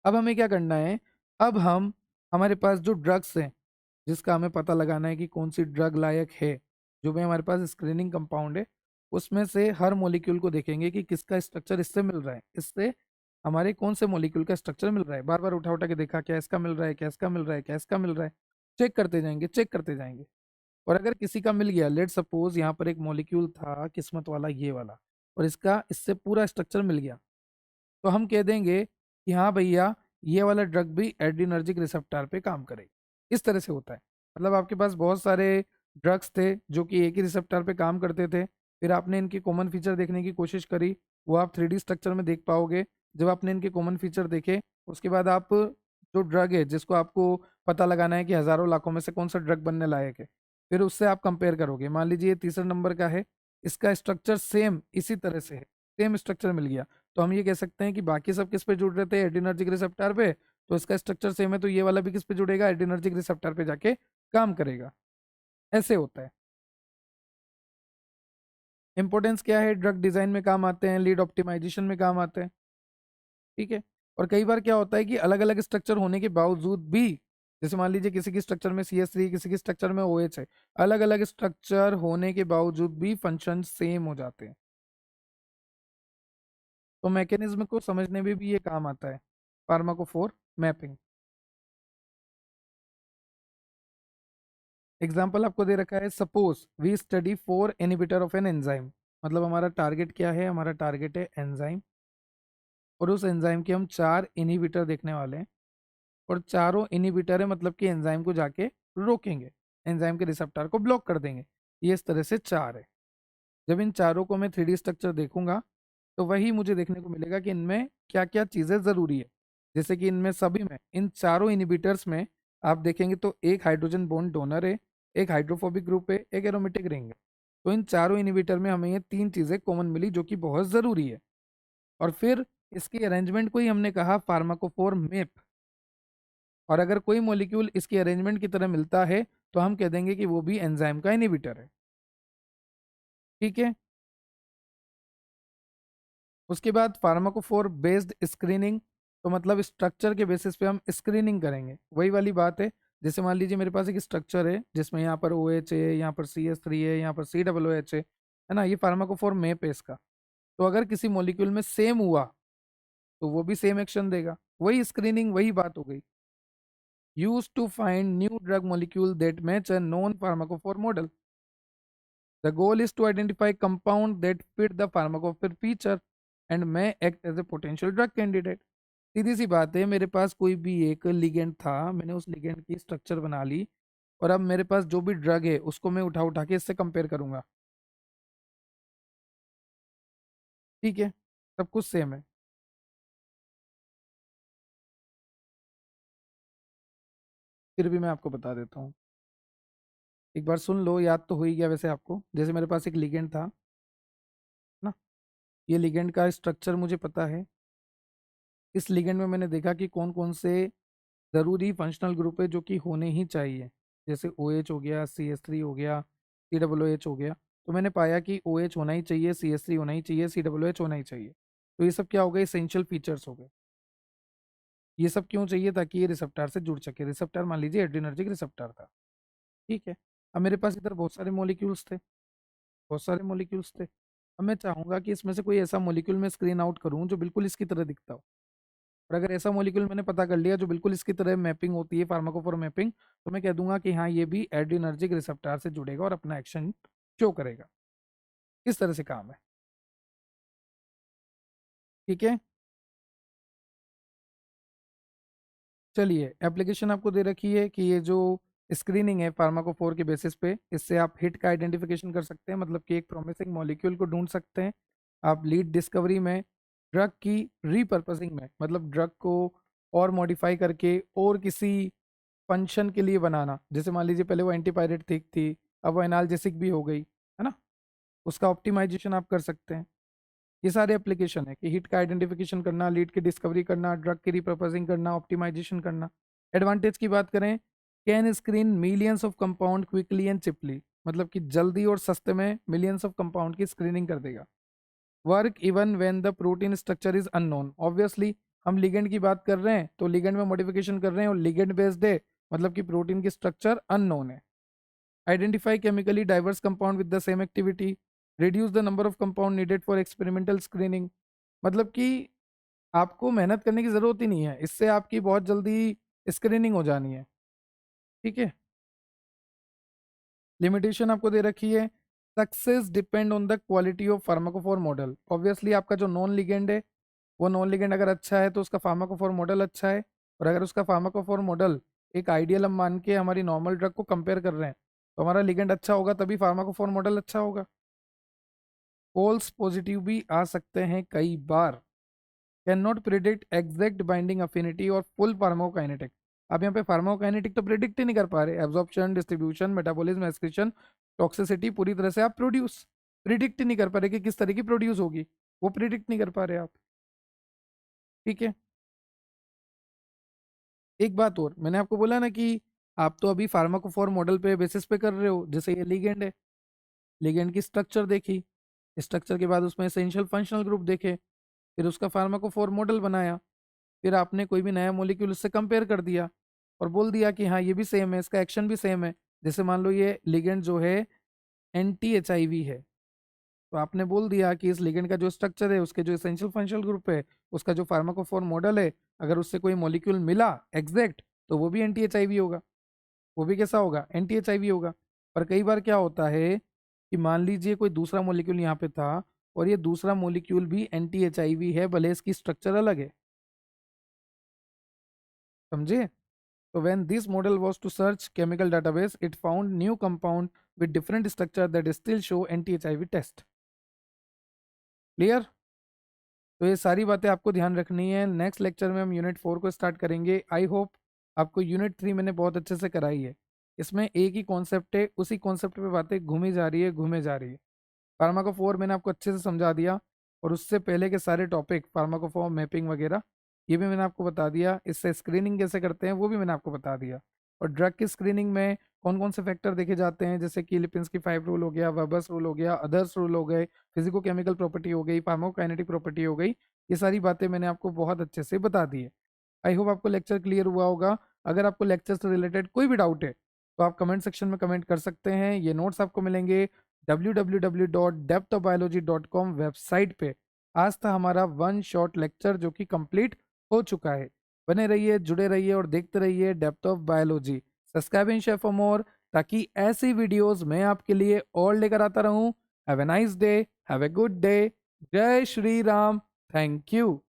अब हमें क्या करना है? अब हम, हमारे पास जो ड्रग्स हैं जिसका हमें पता लगाना है कि कौन सी ड्रग लायक है, जो भी हमारे पास स्क्रीनिंग कंपाउंड है, उसमें से हर मॉलिक्यूल को देखेंगे कि किसका स्ट्रक्चर इससे मिल रहा है, इससे हमारे कौन से मॉलिक्यूल का स्ट्रक्चर मिल रहा है। बार बार उठा उठा के देखा, क्या इसका मिल रहा है, क्या इसका मिल रहा है, क्या इसका मिल रहा है, चेक करते जाएंगे, चेक करते जाएंगे। और अगर किसी का मिल गया, लेट सपोज यहाँ पर एक मॉलिक्यूल था किस्मत वाला, ये वाला, और इसका इससे पूरा स्ट्रक्चर मिल गया, तो हम कह देंगे कि हाँ भैया, ये वाला ड्रग भी एड्रीनर्जिक रिसेप्टर पे काम करेगा। इस तरह से होता है। मतलब आपके पास बहुत सारे ड्रग्स थे जो कि एक ही रिसेप्टर पे काम करते थे, फिर आपने इनकी कॉमन फीचर देखने की कोशिश करी, वो आप 3D स्ट्रक्चर में देख पाओगे। जब आपने इनके कॉमन फीचर देखे, उसके बाद आप जो ड्रग है जिसको आपको पता लगाना है कि हज़ारों लाखों में से कौन सा ड्रग बनने लायक है, फिर उससे आप कंपेयर करोगे। मान लीजिए ये तीसरे नंबर का है, इसका स्ट्रक्चर सेम इसी तरह से है, सेम स्ट्रक्चर मिल गया, तो हम ये कह सकते हैं कि बाकी सब किस पे जुड़ रहे थे, एड्रीनर्जिक रिसेप्टर पे, तो इसका स्ट्रक्चर सेम है, तो ये वाला भी किस पे जुड़ेगा, एड्रीनर्जिक रिसेप्टर पे जाके काम करेगा। ऐसे होता है। इंपॉर्टेंस क्या है, ड्रग डिजाइन में काम आते हैं, लीड ऑप्टिमाइजेशन में काम आते हैं। ठीक है। और कई बार क्या होता है कि अलग अलग स्ट्रक्चर होने के बावजूद भी, जैसे मान लीजिए किसी की स्ट्रक्चर में CS3, किसी की स्ट्रक्चर में OH है, अलग अलग स्ट्रक्चर होने के बावजूद भी फंक्शन सेम हो जाते हैं। तो मैकेनिज्म को समझने में भी ये काम आता है, फार्माकोफोर मैपिंग। एग्जाम्पल आपको दे रखा है, suppose we study for inhibitor of an enzyme. मतलब हमारा टारगेट क्या है, हमारा टारगेट है एंजाइम, और उस एंजाइम के हम 4 इनहिबिटर देखने वाले हैं, और चारों इनहिबिटर है मतलब कि एंजाइम को जाके रोकेंगे, एंजाइम के रिसेप्टर को ब्लॉक कर देंगे। ये इस तरह से 4 है। जब इन चारों को मैं 3D स्ट्रक्चर देखूंगा, तो वही मुझे देखने को मिलेगा कि इनमें क्या क्या चीज़ें ज़रूरी है। जैसे कि इनमें सभी में, इन चारों इनहिबिटर्स में आप देखेंगे तो एक हाइड्रोजन बॉन्ड डोनर है, एक हाइड्रोफोबिक ग्रुप है, एक एरोमेटिक रिंग है। तो इन चारों इनहिबिटर में हमें ये 3 चीज़ें कॉमन मिली जो कि बहुत ज़रूरी है। और फिर इसकी अरेंजमेंट को ही हमने कहा फार्माकोफोर मैप। और अगर कोई मॉलिक्यूल इसकी अरेंजमेंट की तरह मिलता है, तो हम कह देंगे कि वो भी एंजाइम का इनहिबिटर है। ठीक है। उसके बाद फार्माकोफोर बेस्ड स्क्रीनिंग, तो मतलब स्ट्रक्चर के बेसिस पे हम स्क्रीनिंग करेंगे। वही वाली बात है, जैसे मान लीजिए मेरे पास एक स्ट्रक्चर है जिसमें यहाँ पर OH है, यहाँ पर CS3 है, यहाँ पर COOH है ना, ये फार्माकोफोर मैप है इसका। तो अगर किसी मॉलिक्यूल में सेम हुआ, तो वो भी सेम एक्शन देगा। वही स्क्रीनिंग, वही बात हो गई। Use to find new drug molecule that match a known pharmacophore model. The goal is to identify compound that fit the pharmacophore feature and may act as a potential drug candidate. सीधी सी बात है, मेरे पास कोई भी एक लिगेंड था, मैंने उस लिगेंड की स्ट्रक्चर बना ली, और अब मेरे पास जो भी ड्रग है उसको मैं उठा उठा के इससे कंपेयर करूंगा। ठीक है, सब कुछ सेम है। फिर भी मैं आपको बता देता हूँ, एक बार सुन लो, याद तो हो ही गया वैसे आपको। जैसे मेरे पास एक लिगेंड था ना, ये लिगेंड का स्ट्रक्चर मुझे पता है। इस लिगेंड में मैंने देखा कि कौन कौन से ज़रूरी फंक्शनल ग्रुप है जो कि होने ही चाहिए। जैसे OH हो गया, CS3 हो गया, COOH हो गया। तो मैंने पाया कि OH होना ही चाहिए, CS3 होना ही चाहिए, COOH होना ही चाहिए। तो ये सब क्या हो गए, इसेंशियल फीचर्स हो गए। ये सब क्यों चाहिए, ताकि ये रिसेप्टर से जुड़ सके। रिसेप्टर मान लीजिए एड्रीनर्जिक रिसेप्टर था। ठीक है। अब मेरे पास इधर बहुत सारे मॉलिक्यूल्स थे, बहुत सारे मॉलिक्यूल्स थे। अब मैं चाहूंगा कि इसमें से कोई ऐसा मॉलिक्यूल मैं स्क्रीन आउट करूं जो बिल्कुल इसकी तरह दिखता हो। और अगर ऐसा मॉलिक्यूल मैंने पता कर लिया जो बिल्कुल इसकी तरह मैपिंग होती है, फार्माकोफोर मैपिंग, तो मैं कह दूंगा कि हाँ ये भी एड्रीनर्जिक रिसेप्टर से जुड़ेगा और अपना एक्शन शो करेगा। इस तरह से काम है। ठीक है। चलिए, एप्लीकेशन आपको दे रखी है कि ये जो स्क्रीनिंग है फार्माकोफोर के बेसिस पे, इससे आप हिट का आइडेंटिफिकेशन कर सकते हैं, मतलब कि एक प्रोमिसिंग मॉलिक्यूल को ढूंढ सकते हैं। आप लीड डिस्कवरी में, ड्रग की रीपर्पसिंग में, मतलब ड्रग को और मॉडिफाई करके और किसी फंक्शन के लिए बनाना। जैसे मान लीजिए पहले वो एंटीपायरेटिक थी, अब वो एनाल्जेसिक भी हो गई है ना, उसका ऑप्टिमाइजेशन आप कर सकते हैं। ये सारे एप्लीकेशन है कि हिट का आइडेंटिफिकेशन करना, लीड की डिस्कवरी करना, ड्रग की रिपर्पसिंग करना, ऑप्टिमाइजेशन करना। एडवांटेज की बात करें, can screen millions of compound quickly and cheaply, मतलब कि जल्दी और सस्ते में मिलियंस ऑफ कंपाउंड की स्क्रीनिंग कर देगा। Work even when the protein structure is unknown. Obviously हम लिगेंड की बात कर रहे हैं, तो लिगेंड में मॉडिफिकेशन कर रहे हैं और लिगेंड बेस्ड है, मतलब कि प्रोटीन की स्ट्रक्चर अननोन है। Identify chemically diverse compound with the same activity, reduce the number of compound needed for experimental screening. मतलब कि आपको मेहनत करने की जरूरत ही नहीं है, इससे आपकी बहुत जल्दी स्क्रीनिंग हो जानी है। ठीक है। लिमिटेशन आपको दे रखी है, success depend on the quality of pharmacophore model. Obviously आपका जो नॉन लिगेंड है, वो नॉन लिगेंड अगर अच्छा है तो उसका फार्माकोफोर मॉडल अच्छा है। और अगर उसका फार्माकोफोर मॉडल एक आइडियल हम मान के हमारी नॉर्मल ड्रग को कंपेयर कर रहे हैं, तो हमारा लिगेंड अच्छा होगा तभी फार्माकोफोर मॉडल अच्छा होगा। फॉल्स पॉजिटिव भी आ सकते हैं कई बार। Can not predict exact binding affinity और फुल फार्माकोकाइनेटिक। आप यहाँ पे फार्माकोकाइनेटिक तो प्रिडिक्ट ही नहीं कर पा रहे, absorption, distribution, metabolism, excretion, toxicity पूरी तरह से आप प्रिडिक्ट ही नहीं कर पा रहे कि किस तरह की प्रोड्यूस होगी, वो प्रिडिक्ट नहीं कर पा रहे आप। ठीक है, एक बात और, मैंने आपको बोला ना कि आप तो अभी फार्माकोफोर मॉडल पे बेसिस पे कर रहे हो, जैसे ये लिगेंड है, लिगेंड की स्ट्रक्चर देखी, स्ट्रक्चर के बाद उसमें एसेंशियल फंक्शनल ग्रुप देखे, फिर उसका फार्माकोफोर मॉडल बनाया, फिर आपने कोई भी नया मॉलिक्यूल उससे कंपेयर कर दिया और बोल दिया कि हाँ ये भी सेम है, इसका एक्शन भी सेम है। जैसे मान लो ये लिगेंड जो है एंटी एचआईवी है, तो आपने बोल दिया कि इस लिगेंड का जो स्ट्रक्चर है, उसके जो एसेंशियल फंक्शनल ग्रुप है, उसका जो फार्माकोफोर मॉडल है, अगर उससे कोई मॉलिक्यूल मिला एग्जैक्ट, तो वो भी एंटी एचआईवी होगा। वो भी कैसा होगा? एंटी एचआईवी होगा। पर कई बार क्या होता है कि मान लीजिए कोई दूसरा मॉलिक्यूल यहाँ पे था और ये दूसरा मॉलिक्यूल भी एंटी एचआईवी है, भले इसकी स्ट्रक्चर अलग है। समझे? So when this model was to search chemical database, it found new compound with different structure that still show anti-HIV test. Clear? तो ये सारी बातें आपको ध्यान रखनी है। नेक्स्ट लेक्चर में हम यूनिट 4 को स्टार्ट करेंगे। आई होप आपको यूनिट 3 मैंने बहुत अच्छे से कराई है। इसमें एक ही कॉन्सेप्ट है, उसी कॉन्सेप्ट पे बातें घूमी जा रही है, घूमे जा रही है। फार्माकोफोर मैंने आपको अच्छे से समझा दिया और उससे पहले के सारे टॉपिक, फार्माकोफोर मैपिंग वगैरह, ये भी मैंने आपको बता दिया। इससे स्क्रीनिंग कैसे करते हैं वो भी मैंने आपको बता दिया। और ड्रग की स्क्रीनिंग में कौन कौन से फैक्टर देखे जाते हैं, जैसे कि लिपिंस्की 5 रूल हो गया, वेबर्स रूल हो गया, अदर्स रूल हो गए, फिजिको केमिकल प्रॉपर्टी हो गई, फार्माकोकाइनेटिक प्रॉपर्टी हो गई, ये सारी बातें मैंने आपको बहुत अच्छे से बता दी है। आई होप आपको लेक्चर क्लियर हुआ होगा। अगर आपको लेक्चर से रिलेटेड कोई भी डाउट है तो आप कमेंट सेक्शन में कमेंट कर सकते हैं। ये नोट्स आपको मिलेंगे www.depthofbiology.com वेबसाइट पे। आज था हमारा वन शॉट लेक्चर जो कि कंप्लीट हो चुका है। बने रहिए, जुड़े रहिए और देखते रहिए depth of biology. Subscribe and share for more, ताकि ऐसी वीडियोस मैं आपके लिए और लेकर आता रहूं। Have a nice day, have a good day. जय श्री राम। Thank you.